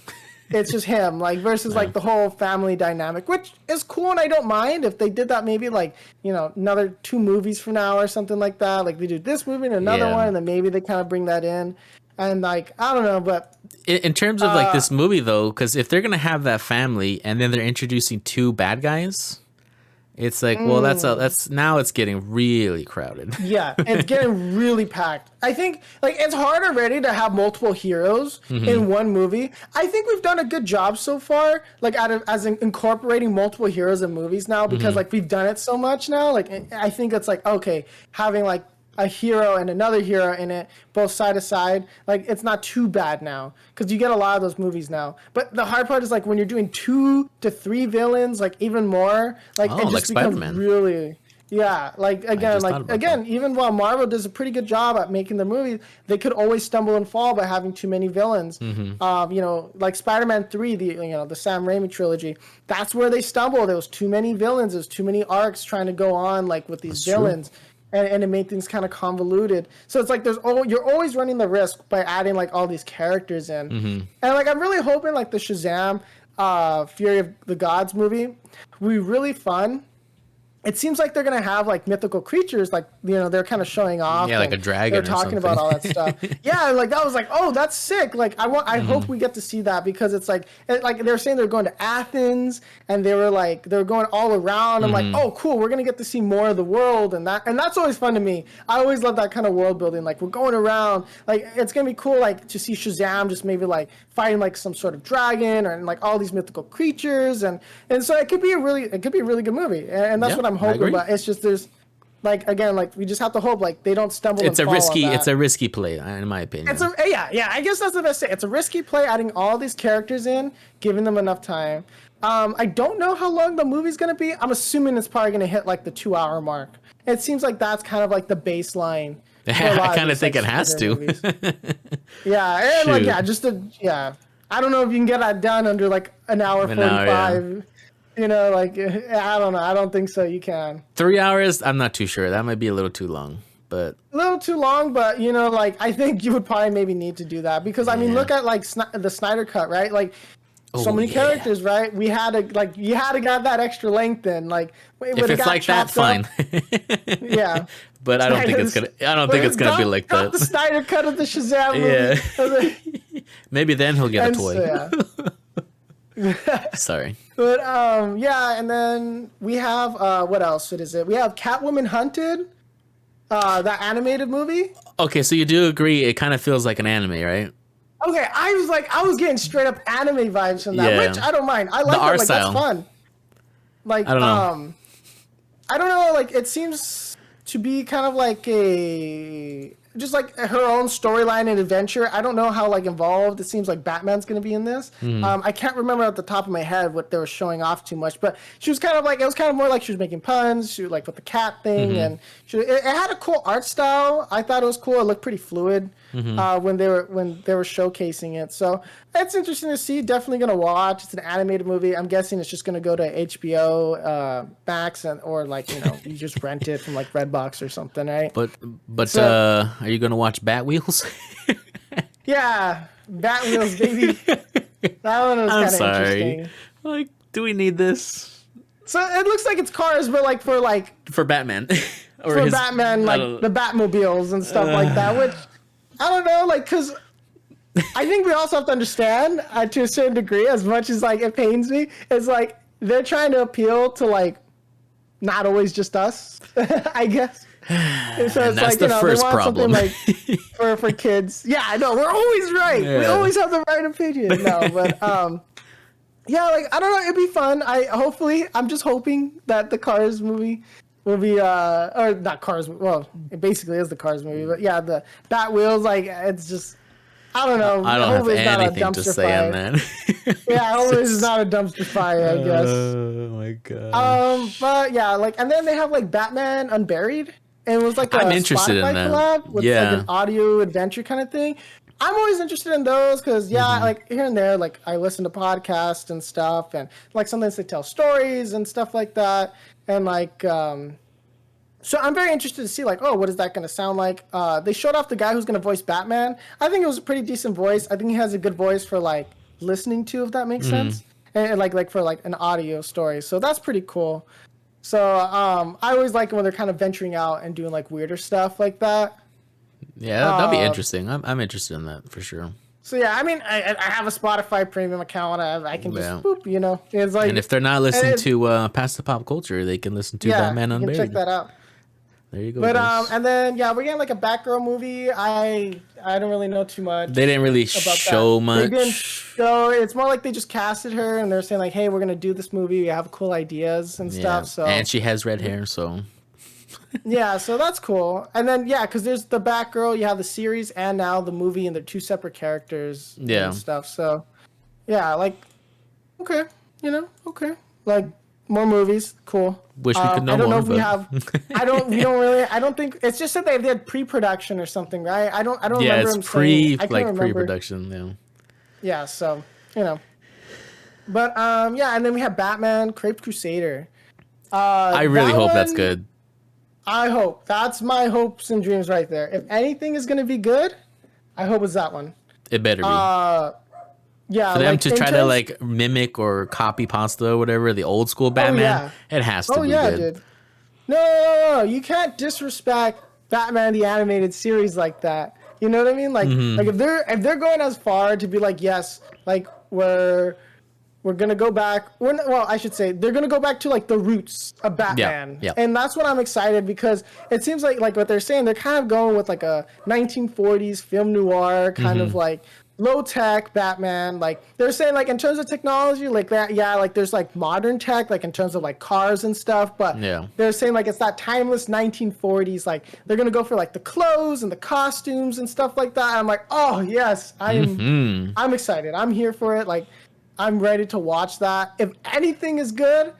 it's just him, like versus like the whole family dynamic, which is cool, and I don't mind if they did that maybe like, you know, another 2 movies from now or something like that. Like they do this movie and another Yeah. one, and then maybe they kind of bring that in, and like I don't know, but In terms of like this movie though, because if they're gonna have that family and then they're introducing 2 bad guys, it's like, well, that's now it's getting really crowded. yeah, it's getting really packed. I think like it's hard already to have multiple heroes in one movie. I think we've done a good job so far, like as in incorporating multiple heroes in movies now, because like we've done it so much now. Like I think it's like okay, having like a hero and another hero in it, both side to side, like it's not too bad now because you get a lot of those movies now. But the hard part is like when you're doing 2 to 3 villains, like even more, like Oh, it like just becomes Spider-Man. really. Yeah, like again, just thought about that. even while Marvel does a pretty good job at making their movies, they could always stumble and fall by having too many villains. You know, like Spider-Man 3, the Sam Raimi trilogy, that's where they stumbled. There was too many villains, there's too many arcs trying to go on like with these That's true. villains. And it made things kind of convoluted. So it's like you're always running the risk by adding like all these characters in. And like I'm really hoping like the Shazam Fury of the Gods movie will be really fun. It seems like they're gonna have like mythical creatures, like you know they're kind of showing off. Yeah, like and a dragon They're or talking about all that stuff. Yeah, like that was like, oh, that's sick. Like I hope we get to see that because it's like they're saying they're going to Athens and they were going all around. I'm like, oh, cool. We're gonna get to see more of the world and that's always fun to me. I always love that kind of world building. Like we're going around. Like it's gonna be cool. Like to see Shazam just maybe like fighting like some sort of dragon or like all these mythical creatures and so it could be a really good movie and that's Yeah, what I'm I hoping. agree. But it's just there's like again like we just have to hope like they don't stumble. It's and a fall risky on that. it's a risky play in my opinion. Yeah. I guess that's the best thing. It's a risky play, adding all these characters in, giving them enough time. I don't know how long the movie's gonna be. I'm assuming it's probably gonna hit like the 2-hour mark. It seems like that's kind of like the baseline I kind of think it has to. Yeah, and like I don't know if you can get that done under like an hour 45. You know, like I don't know. I don't think so. You can. 3 hours? I'm not too sure. That might be a little too long. But a little too long, but you know, like I think you would probably maybe need to do that because I mean, look at like the Snyder cut, right? Like so many characters, right? We had to like you had to get that extra length in. Like if it's like that, fine. Yeah, but I don't think it's gonna. I don't think it's gonna be like that. The Snyder cut of the Shazam movie. Yeah. Maybe then he'll get a toy. Sorry. But and then we have what else? What is it? We have Catwoman Hunted. That animated movie. Okay, so you do agree it kind of feels like an anime, right? Okay, I was getting straight up anime vibes from that, which I don't mind. I like that. Like that's fun. Like I don't know. I don't know. Like it seems to be kind of like just like her own storyline and adventure. I don't know how like involved it seems like Batman's going to be in this. I can't remember at the top of my head what they were showing off too much, but she was kind of like, it was kind of more like she was making puns. She was like with the cat thing, and it had a cool art style. I thought it was cool. It looked pretty fluid when they were showcasing it. So it's interesting to see. Definitely going to watch. It's an animated movie. I'm guessing it's just going to go to HBO Max or like you just rent it from like Redbox or something, right? But so, are you gonna watch Bat Wheels? Yeah, Bat Wheels, baby. That one was kind of interesting. Like, do we need this? So it looks like it's cars, but like for Batman, or for Batman, like the Batmobiles and stuff like that. Which I don't know, like, because I think we also have to understand to a certain degree, as much as like it pains me, it's like they're trying to appeal to like not always just us, I guess. So it's that's like the first they want problem. Something like for kids. Yeah, I know we're always right. Yeah. We always have the right opinion. No, but yeah, like I don't know. It'd be fun. I'm just hoping that the Cars movie will be or not Cars. Well, it basically is the Cars movie, but yeah, the Bat Wheels. Like it's just. I don't know. I don't have anything to say on that. Yeah, always is not a dumpster fire, I guess. Oh my god. But yeah, like, and then they have like Batman Unburied. And it was like I'm interested Spotify in that. collab with like an audio adventure kind of thing. I'm always interested in those because like here and there, like I listen to podcasts and stuff, and like sometimes they tell stories and stuff like that. And like, so I'm very interested to see like, oh, what is that going to sound like? They showed off the guy who's going to voice Batman. I think it was a pretty decent voice. I think he has a good voice for like listening to, if that makes sense, and like for like an audio story. So that's pretty cool. So I always like when they're kind of venturing out and doing like weirder stuff like that. Yeah, that'd be interesting. I'm interested in that for sure. So yeah, I mean, I have a Spotify premium account. I can just boop, It's like, and if they're not listening to Past the Pop Culture, they can listen to Batman Unburied. Check that out. There you go. But and then we're getting like a Batgirl movie. I don't really know too much. They didn't really show much. They didn't show. It's more like they just casted her and they're saying like, hey, we're gonna do this movie. We have cool ideas and stuff. So and she has red hair, so. Yeah, so that's cool. And then because there's the Batgirl, you have the series and now the movie, and they're two separate characters. And stuff. So like, okay, like. More movies, cool. Wish we could know more. I don't know if we have. We don't really. I don't think it's just that they did pre-production or something, right? I don't remember. Yeah, it's pre-production. Yeah. Yeah, so but and then we have Batman, Caped Crusader. I really hope that's good. I hope that's my hopes and dreams right there. If anything is gonna be good, I hope it's that one. It better be. Yeah, for them to try to like mimic or copy pasta or whatever, the old school Batman, it has to be good. Dude. No, you can't disrespect Batman the animated series like that. You know what I mean? Like, like if they're going as far to be like, yes, like we're gonna go back. I should say they're gonna go back to like the roots of Batman, and that's what I'm excited because it seems like what they're saying, they're kind of going with like a 1940s film noir kind of like. Low tech Batman, like they're saying, like in terms of technology, like that, like there's like modern tech, like in terms of like cars and stuff, but they're saying like it's that timeless 1940s, like they're gonna go for like the clothes and the costumes and stuff like that. And I'm like, oh yes, I'm excited. I'm here for it. Like I'm ready to watch that. If anything is good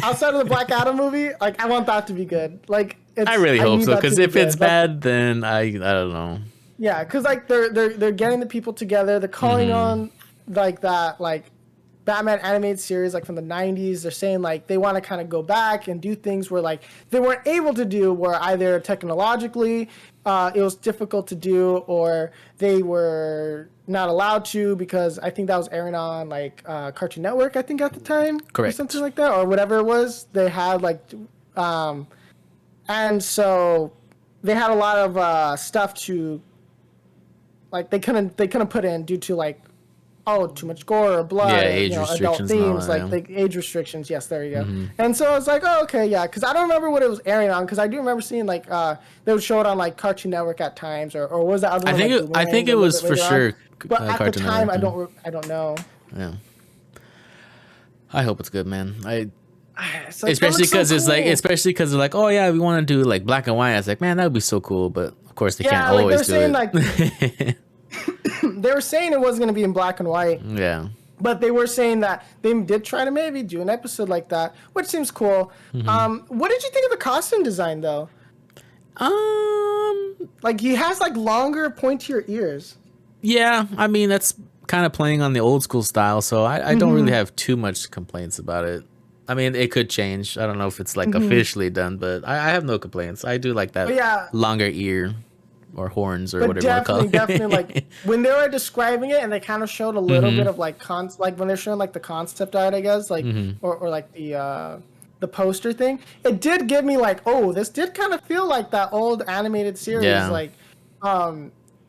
outside of the Black Adam movie, like I want that to be good. Like I really hope need so, that because to be if it's good. Like, bad, then I don't know. yeah, because like they're getting the people together. They're calling on like that like Batman animated series like from the 90s. They're saying like they want to kind of go back and do things where like they weren't able to do, where either technologically it was difficult to do, or they were not allowed to, because I think that was airing on like Cartoon Network, I think, at the time. Correct. Or something like that, or whatever it was. They had like and so they had a lot of stuff to like they couldn't put in due to like too much gore or blood, Yeah, or, age adult restrictions and all themes, that, like age restrictions. Yes, there you go. And so I was like, oh, okay, yeah, because I don't remember what it was airing on, because I do remember seeing like they would show it on like Cartoon Network at times, or was that other one? I think it was for sure. But at the Cartoon time, Network. I don't know. Yeah. I hope it's good, man. So especially because so cool. they're like, oh yeah, we want to do like black and white. I was like, man, that would be so cool, but of course they can't like, always do it. Like, they were saying it wasn't going to be in black and white. Yeah. But they were saying that they did try to maybe do an episode like that, which seems cool. What did you think of the costume design, though? Like, he has like longer, pointier ears. Yeah, I mean that's kind of playing on the old school style, so I don't really have too much complaints about it. I mean, it could change. I don't know if it's like officially done, but I have no complaints. I do like that longer ear or horns or whatever you want to call it. Definitely, like when they were describing it and they kind of showed a little bit of like like when they're showing like the concept art, I guess, like or like the poster thing, it did give me like, oh, this did kind of feel like that old animated series. Yeah. Like,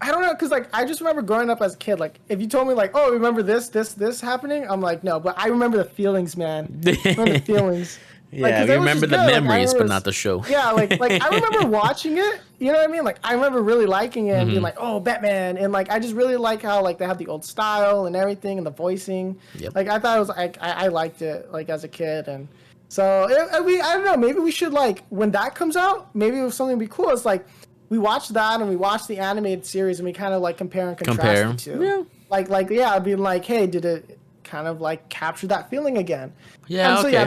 I don't know, because like I just remember growing up as a kid, like if you told me like, oh, remember this happening, I'm like, no, but I remember the feelings, man. I remember the feelings. Yeah, like, we remember the memories, like, but not the show. Yeah, like I remember watching it. You know what I mean? Like I remember really liking it and being like, oh, Batman, and like I just really like how like they have the old style and everything and the voicing. Yep. Like I thought it was like I liked it like as a kid, and so I don't know. Maybe we should like when that comes out, maybe if something would be cool. It's like we watch that and we watch the animated series and we kind of like compare and contrast the two. Yeah. Like yeah, I'd be like, hey, did it kind of like capture that feeling again? Yeah, and so, okay,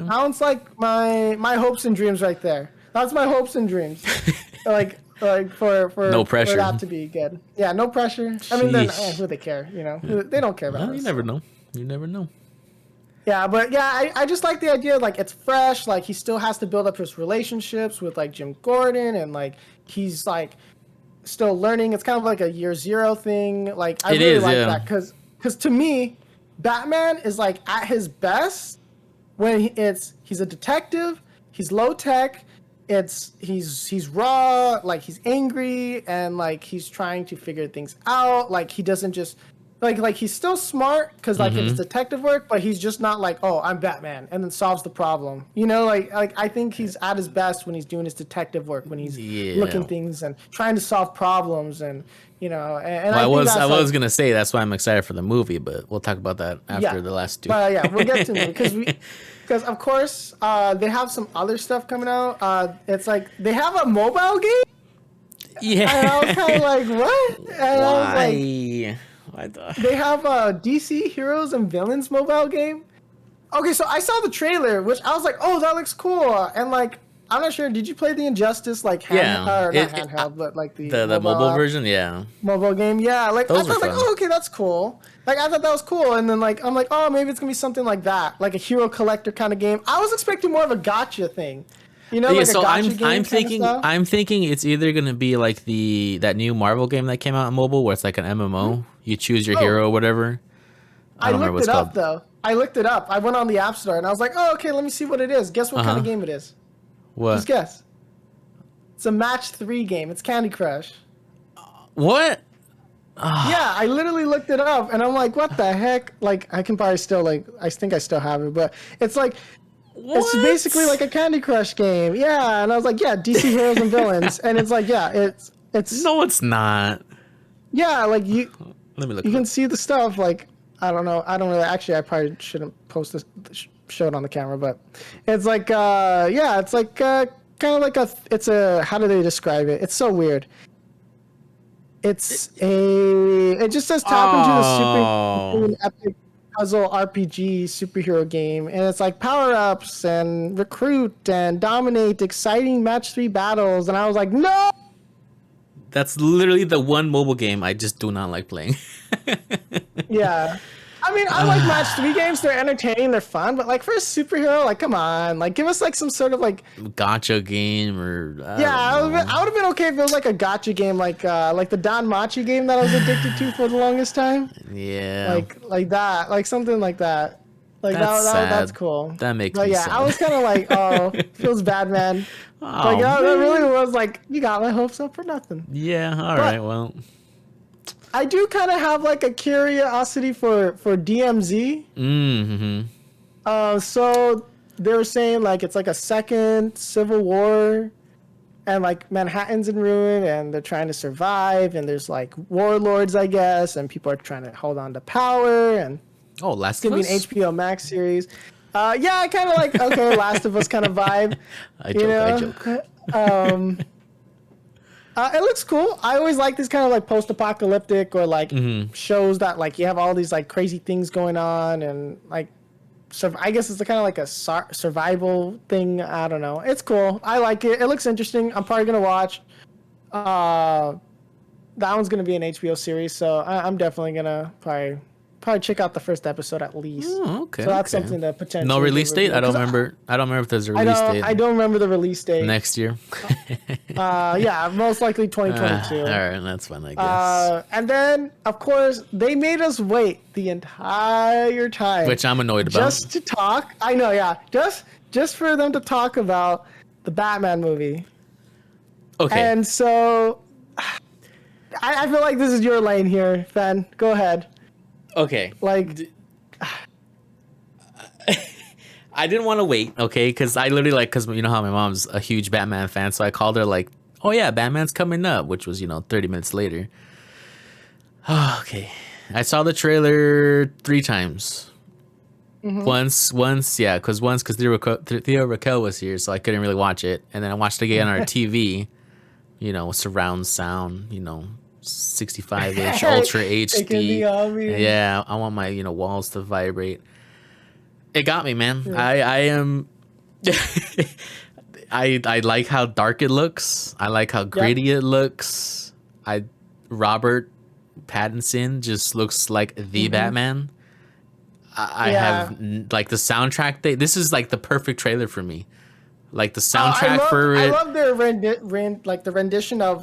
that one's like my hopes and dreams right there. That's my hopes and dreams. like for no pressure. For that to be good. Yeah, no pressure. I mean, then who they care? You know, they don't care about us. You never know. You never know. Yeah, but yeah, I just like the idea. Like it's fresh. Like he still has to build up his relationships with like Jim Gordon, and like he's like still learning. It's kind of like a year zero thing. Like I really like that because to me, Batman is like at his best when he's a detective. He's low tech. He's raw. Like he's angry and like he's trying to figure things out. Like he doesn't just like he's still smart because like it's detective work, but he's just not like, oh, I'm Batman and then solves the problem. You know, like I think he's at his best when he's doing his detective work, when he's looking things and trying to solve problems, and you know. And well, I was gonna say that's why I'm excited for the movie, but we'll talk about that after the last two. But yeah, we'll get to it because of course they have some other stuff coming out. It's like they have a mobile game. Yeah, and I was kind of like, what? And why? I was like, they have a DC Heroes and Villains mobile game. Okay, so I saw the trailer, which I was like, oh, that looks cool. And like, I'm not sure. Did you play the Injustice like handheld, but like the mobile version? Yeah, mobile game. Yeah, like those I thought like, oh, okay, that's cool. Like I thought that was cool, and then like I'm like, oh, maybe it's gonna be something like that, like a hero collector kind of game. I was expecting more of a gotcha thing. You know, like so a game I'm thinking it's either gonna be like that new Marvel game that came out on mobile where it's like an MMO. You choose your hero or whatever. I don't remember what it's called. Though. I looked it up. I went on the App Store and I was like, oh, okay, let me see what it is. Guess what kind of game it is? What? Just guess. It's a match 3 game. It's Candy Crush. What? Yeah, I literally looked it up and I'm like, what the heck? Like, I can probably still I think I still have it, but it's like, what? It's basically like a Candy Crush game. Yeah, and I was like, yeah, DC Heroes and Villains, and it's like, yeah, it's. No, it's not. Yeah, like Let me look. You can see the stuff. Like I don't know. I don't really. Actually, I probably shouldn't post this, show it on the camera, but it's like, yeah, it's like kind of like it's a. How do they describe it? It's so weird. It just says tap into the super epic puzzle RPG superhero game, and it's like power ups and recruit and dominate, exciting match 3 battles, and I was like, no. That's literally the one mobile game I just do not like playing. Yeah. I mean, I like match 3 games. They're entertaining, they're fun, but like for a superhero, like come on, like give us like some sort of like gotcha game or I would have been okay if it was like a gotcha game, like the Don Machi game that I was addicted to for the longest time. Yeah. Like that, like something like that. Like that's cool. That makes but me yeah, sad. I was kind of like, oh, feels bad, man. Oh, like that really was like, you got my hopes up for nothing. Yeah, all right, well. I do kind of have like a curiosity for DMZ. Mm-hmm. So they were saying like it's like a second civil war, and like Manhattan's in ruin, and they're trying to survive, and there's like warlords, I guess, and people are trying to hold on to power, and Last of Us? It's gonna be an HBO Max series. Yeah, I kind of like Last of Us kind of vibe. I joke. It looks cool. I always like this kind of like post-apocalyptic or like shows that like you have all these like crazy things going on, and like I guess it's kind of like a survival thing. I don't know. It's cool. I like it. It looks interesting. I'm probably gonna watch. That one's gonna be an HBO series, so I'm definitely gonna probably check out the first episode at least. Oh, okay. So that's something to potentially. No release date? I don't remember. I don't remember if there's a release date. I don't remember the release date. Next year. Yeah, most likely 2022. All right, that's fine, I guess. And then, of course, they made us wait the entire time. Which I'm annoyed about. Just to talk. I know, yeah. Just for them to talk about the Batman movie. Okay. And so, I feel like this is your lane here, Fan. Go ahead. Okay. Like, I didn't want to wait, okay? Because I literally because you know how my mom's a huge Batman fan, so I called her like, oh yeah, Batman's coming up, which was 30 minutes later. Okay. I saw the trailer 3 times. Once, yeah, because Theo Raquel was here, so I couldn't really watch it, and then I watched it again on our TV, surround sound, 65-inch Ultra HD. Yeah, I want my walls to vibrate. It got me, man. Yeah. I am. I like how dark it looks. I like how gritty it looks. Robert Pattinson just looks like the Batman. I have like the soundtrack. This is like the perfect trailer for me. Like the soundtrack for it. I love their the rendition of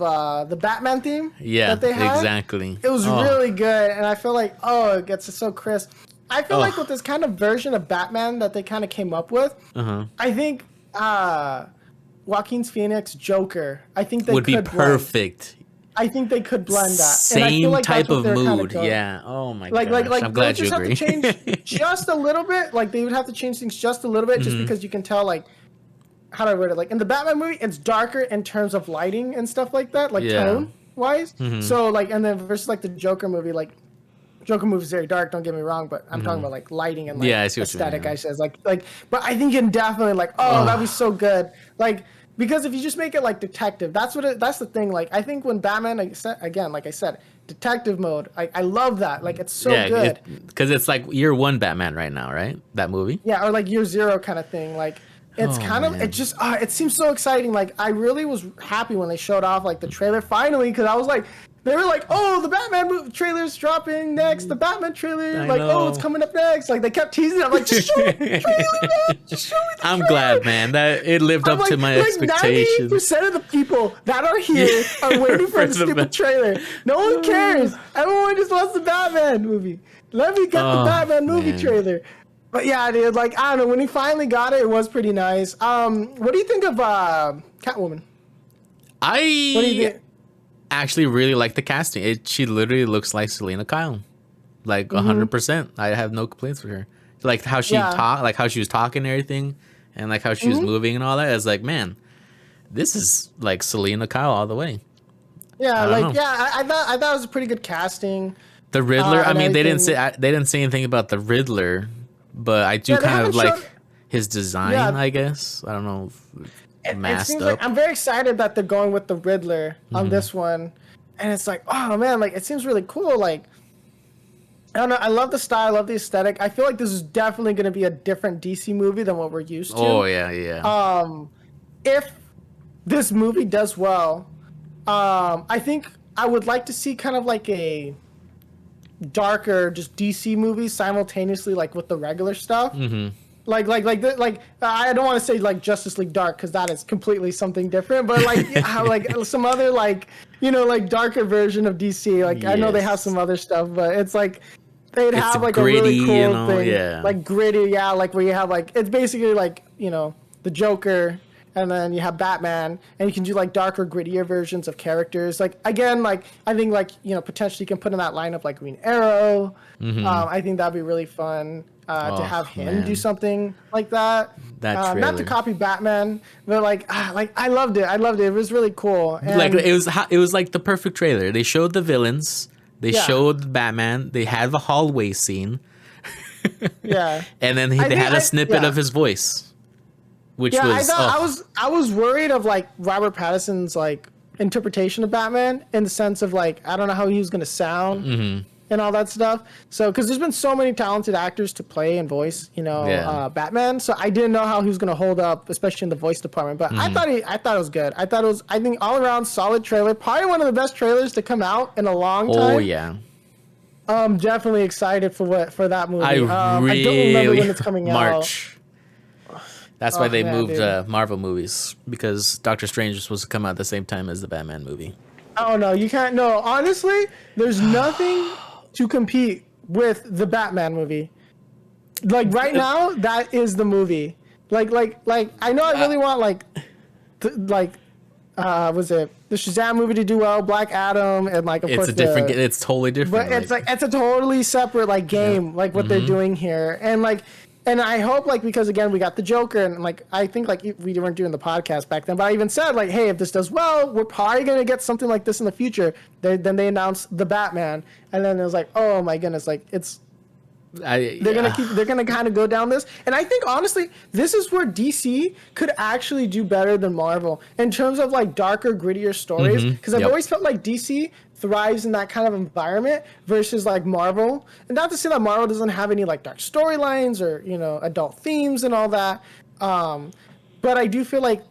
the Batman theme. Yeah, that they had. Exactly. It was really good, and I feel like it gets so crisp. I feel like with this kind of version of Batman that they kind of came up with, I think Joaquin Phoenix Joker. I think they would be perfect. I think they could blend that. Same type of mood. Yeah. Oh my god. Like I'm glad you agree. Have to change just a little bit. Like they would have to change things just a little bit, just because you can tell like. How do I word it? Like in the Batman movie, it's darker in terms of lighting and stuff like that, like tone wise. So like, and then versus like the Joker movie, like Joker movie is very dark. Don't get me wrong, but I'm talking about like lighting and like I see aesthetic. I says like, but I think you can definitely like, that'd be so good. Like because if you just make it like detective, that's the thing. Like I think when Batman, like I said, detective mode. I love that. Like it's so good because it's like year 1 Batman right now, right? That movie. Yeah, or like year 0 kind of thing. Like. It's it seems so exciting. Like I really was happy when they showed off like the trailer finally, because I was like, they were like, oh, the Batman trailer's dropping next. The Batman trailer, it's coming up next. Like they kept teasing it. I'm like, just show me the trailer, man. Just show me the trailer. I'm glad, man, that it lived up to my expectations. 98% of the people that are here are waiting for the stupid trailer. No one cares. Everyone just wants the Batman movie. Let me get the Batman movie trailer. But yeah, dude, like, I don't know, when he finally got it, it was pretty nice. What do you think of Catwoman? What do you think? Actually really like the casting. She literally looks like Selena Kyle. Like 100%. I have no complaints with her. Like how she talked, like how she was talking and everything, and like how she was moving and all that. It's like, man, this is like Selena Kyle all the way. Yeah, I thought it was a pretty good casting. The Riddler, I mean, they didn't say anything about the Riddler. But I do kind of like his design, I guess. I don't know. Masked up. Like, I'm very excited that they're going with the Riddler on this one. And it's like, oh man, like it seems really cool. Like I don't know. I love the style. I love the aesthetic. I feel like this is definitely going to be a different DC movie than what we're used to. Oh yeah, yeah. If this movie does well, I think I would like to see kind of like a darker, just DC movie simultaneously, like with the regular stuff. Mm-hmm. Like I don't want to say like Justice League Dark because that is completely something different, but like how like some other like like darker version of DC. Like I know they have some other stuff, but it's like they'd have like gritty, a really cool thing, yeah. like gritty, yeah, like where you have like it's basically like the Joker. And then you have Batman, and you can do like darker, grittier versions of characters. Like again, like I think like potentially you can put in that lineup like Green Arrow. Mm-hmm. I think that'd be really fun to have him do something like that. That not to copy Batman, but like I loved it. I loved it. It was really cool. And like it was like the perfect trailer. They showed the villains. They showed Batman. They had the hallway scene. Yeah. And then they had a snippet of his voice. Which I was worried of like Robert Pattinson's like interpretation of Batman in the sense of like I don't know how he was gonna sound and all that stuff. So because there's been so many talented actors to play and voice, Batman. So I didn't know how he was gonna hold up, especially in the voice department. But I thought it was good. I think all around solid trailer. Probably one of the best trailers to come out in a long time. Oh yeah. I'm definitely excited for that movie. I don't remember when it's coming March. That's why they moved Marvel movies, because Doctor Strange was supposed to come out at the same time as the Batman movie. Oh, no, you can't. No, honestly, there's nothing to compete with the Batman movie. Like, right now, that is the movie. Like I know I really want, was it the Shazam movie to do well, Black Adam, and, like, of course, it's totally different. But it's a totally separate, like, game, like, what they're doing here. And, like... And I hope, like, because, again, we got the Joker, and, like, I think, like, we weren't doing the podcast back then, but I even said, like, hey, if this does well, we're probably going to get something like this in the future. Then they announced the Batman, and then it was like, oh, my goodness, like, they're gonna kind of go down this, and I think honestly, this is where DC could actually do better than Marvel in terms of like darker, grittier stories. Because I've always felt like DC thrives in that kind of environment versus like Marvel. And not to say that Marvel doesn't have any like dark storylines or adult themes and all that, but I do feel like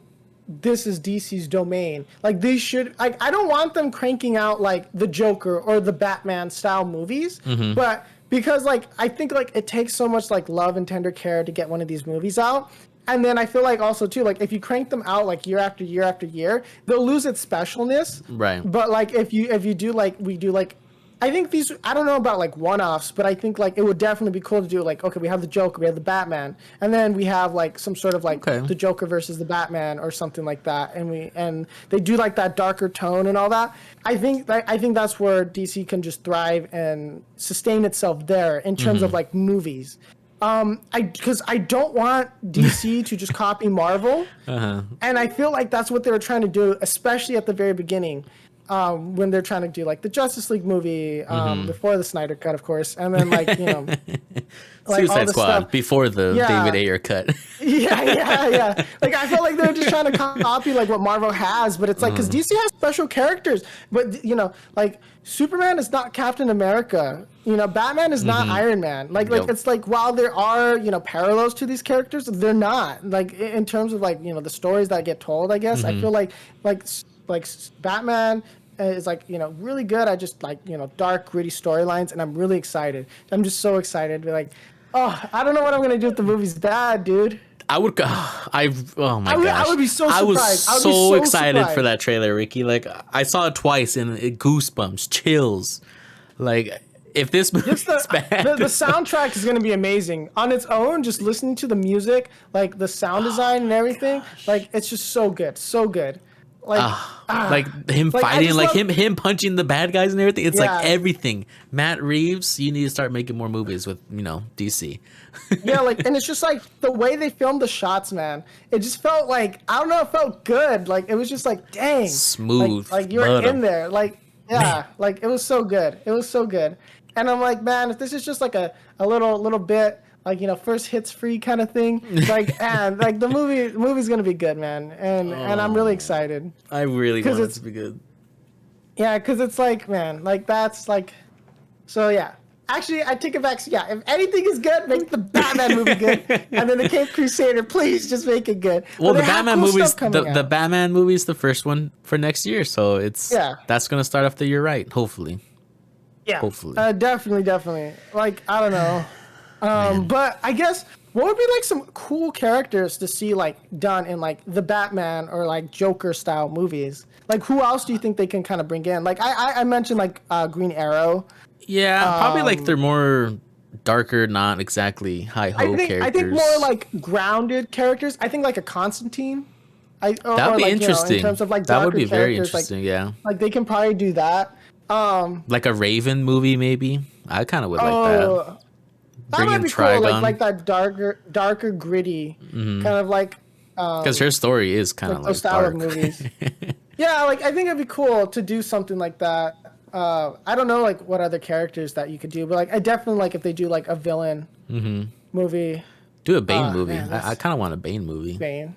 this is DC's domain. Like they should. I don't want them cranking out like the Joker or the Batman style movies, but. Because, like, I think, like, it takes so much, like, love and tender care to get one of these movies out. And then I feel like also, too, like, if you crank them out, like, year after year after year, they'll lose its specialness. Right. But, like, if you do, like, we do, like, I think these, I don't know about, like, one-offs, but I think, like, it would definitely be cool to do, like, okay, we have the Joker, we have the Batman, and then we have, like, some sort of, like, the Joker versus the Batman or something like that, and they do, like, that darker tone and all that. I think that's where DC can just thrive and sustain itself there in terms of, like, movies. Because I don't want DC to just copy Marvel, and I feel like that's what they were trying to do, especially at the very beginning. When they're trying to do like the Justice League movie before the Snyder Cut, of course, and then like like Suicide Squad stuff. Before the David Ayer cut. yeah. Like I felt like they were just trying to copy like what Marvel has, but it's like because DC has special characters, but like Superman is not Captain America. Batman is not Iron Man. Like it's like while there are parallels to these characters, they're not like in terms of like the stories that get told. I guess I feel like Batman is like really good at just like dark gritty storylines, and I'm really excited. I'm just so excited. Be like, oh, I don't know what I'm gonna do if the movie's bad, dude. I would go. Oh my gosh! I would be so surprised. I was so excited for that trailer, Ricky. Like I saw it twice, and it goosebumps, chills. Like if this movie's bad, the soundtrack is gonna be amazing on its own. Just listening to the music, like the sound design and everything, like it's just so good, so good. Like him fighting, like him punching the bad guys and everything. It's like everything. Matt Reeves, you need to start making more movies with DC. Yeah, like, and it's just like the way they filmed the shots, man. It just felt like I don't know, it felt good. Like it was just like dang, smooth. Like you were in there. Like like it was so good. It was so good. And I'm like, man, if this is just like a little bit. Like first hits free kind of thing. Like and like the movie's gonna be good, man. And I'm really excited. I really want it to be good. Yeah, because it's like, man, like that's like, so yeah. Actually, I take it back. So, yeah, if anything is good, make the Batman movie good, and then the Cape Crusader, please just make it good. Well, the Batman movies, the Batman movie is the first one for next year, so that's gonna start off the year right, hopefully. Yeah, hopefully. Definitely. Like, I don't know, but I guess what would be like some cool characters to see like done in like the Batman or like Joker style movies? Like, who else do you think they can kind of bring in? Like, I mentioned like Green Arrow. Yeah, probably like they're more darker, not exactly hi-ho characters. I think more like grounded characters. I think like a Constantine. That would be interesting. In terms of like that would be very interesting. Like, yeah, like they can probably do that. Like a Raven movie, maybe. I kind of would like that. That might be cool. Like that darker, gritty, kind of like. Because her story is kind of like style dark. Of movies. Yeah, like I think it'd be cool to do something like that. I don't know like what other characters that you could do, but like I definitely like if they do like a villain movie. Do a Bane movie. Man, I kind of want a Bane movie. Bane.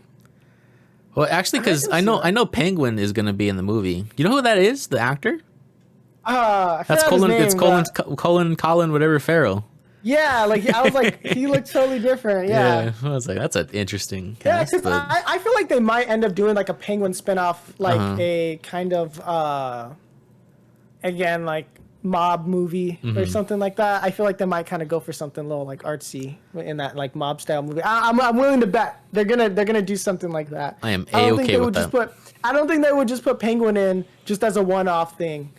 Well, actually, because I know Penguin is gonna be in the movie. You know who that is? The actor? That's Colin. It's Colin, whatever Farrell. Yeah, like I was like, he looked totally different. Yeah, I was like, that's an interesting cast. Yeah, because I feel like they might end up doing like a Penguin spinoff, like a kind of again like mob movie or something like that. I feel like they might kind of go for something a little like artsy in that like mob style movie. I'm willing to bet they're gonna do something like that. I am A-okay with that. I don't think they would just put Penguin in just as a one-off thing.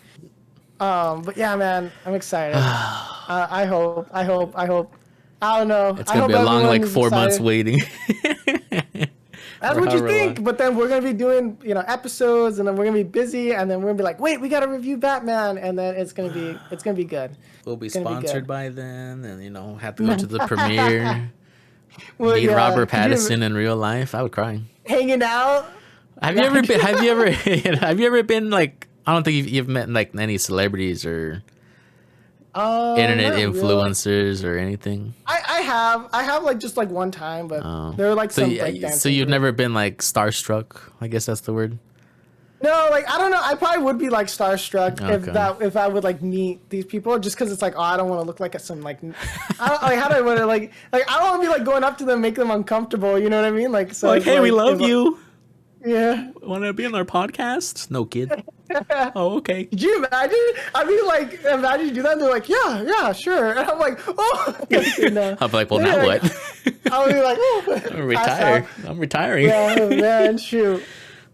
But yeah, man, I'm excited. I hope. I don't know. It's gonna be a long like 4 months waiting. That's what you think, but then we're gonna be doing episodes, and then we're gonna be busy, and then we're gonna be like, wait, we gotta review Batman, and then it's gonna be good. We'll be sponsored by then, and have to go to the premiere. Meet Robert Pattinson in real life. I would cry. Hanging out. Have you ever been like? I don't think you've met like any celebrities or internet influencers or anything. I have like just like one time, but they're like so you've never been like starstruck? I guess that's the word. No, like I don't know. I probably would be like starstruck if I would like meet these people, just because it's like, oh, I don't want to look like some like I don't like how do I want to like I don't want to be like going up to them, make them uncomfortable. You know what I mean? Like so like, hey, we love you. Yeah. Want to be on our podcast? No, kid. Oh, okay. Could you imagine? I mean, like, imagine you do that, and they're like, yeah, sure. And I'm like, oh. I'll be like, well, now what? I'll be like, oh. I'm retiring. Yeah, man, shoot.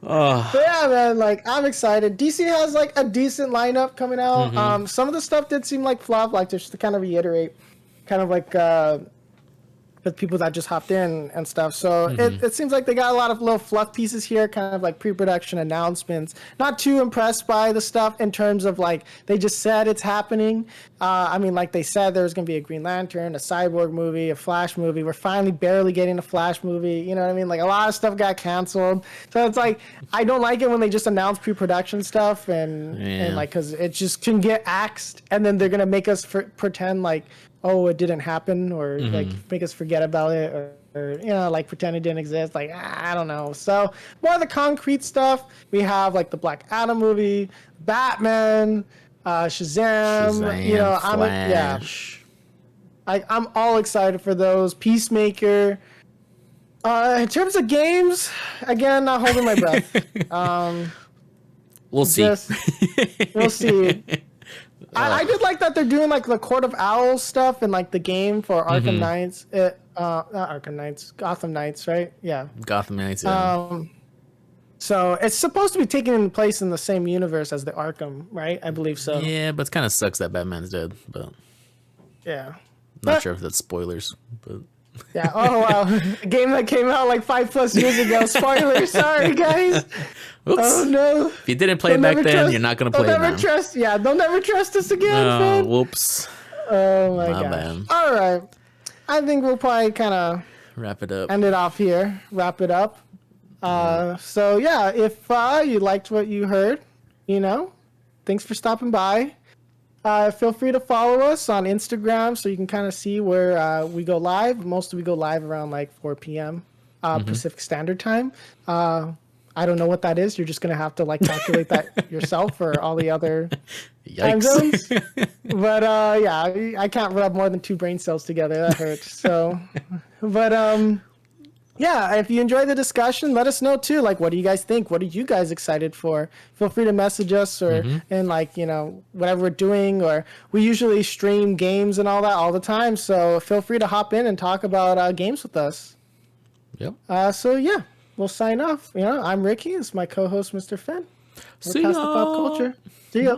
Oh. But yeah, man, like, I'm excited. DC has, like, a decent lineup coming out. Some of the stuff did seem like fluff, like, just to kind of reiterate, kind of like, with people that just hopped in and stuff. So it seems like they got a lot of little fluff pieces here, kind of like pre-production announcements. Not too impressed by the stuff in terms of like, they just said it's happening. I mean, like they said, there was going to be a Green Lantern, a Cyborg movie, a Flash movie. We're finally barely getting a Flash movie. You know what I mean? Like a lot of stuff got canceled. So it's like, I don't like it when they just announce pre-production stuff and like, cause it just can get axed and then they're going to make us pretend like, oh, it didn't happen, or like make us forget about it, or like pretend it didn't exist. Like, I don't know. So more of the concrete stuff. We have like the Black Adam movie, Batman, Shazam. Flash. I'm all excited for those. Peacemaker. In terms of games, again, not holding my breath. We'll see. We'll see. I did like that they're doing like the Court of Owls stuff and like the game for Arkham Knights. Not Arkham Knights, Gotham Knights, right? Yeah. Gotham Knights. Yeah. So it's supposed to be taking place in the same universe as the Arkham, right? I believe so. Yeah, but it kind of sucks that Batman's dead. But yeah, not sure if that's spoilers, but. Yeah. Oh wow, a game that came out like 5+ years ago. Spoiler. Sorry, guys. Oops. Oh no. If you didn't play it back then, you're not gonna play it now. They'll never trust us again. Man. Whoops. Oh my gosh. Man. All right. I think we'll probably kind of wrap it up. End it off here. Wrap it up. So yeah, if you liked what you heard, thanks for stopping by. Feel free to follow us on Instagram so you can kind of see where we go live. Mostly we go live around like 4 p.m. Pacific Standard Time. I don't know what that is. You're just gonna have to like calculate that yourself for all the other time zones. But yeah, I can't rub more than 2 brain cells together. That hurts. So, but yeah, if you enjoy the discussion, let us know too. Like, what do you guys think? What are you guys excited for? Feel free to message us or and like, you know, whatever we're doing. Or we usually stream games and all that all the time. So feel free to hop in and talk about games with us. Yep. So yeah, we'll sign off. You know, I'm Ricky. It's my co-host, Mr. Finn. We're See past the pop ya. culture. See ya.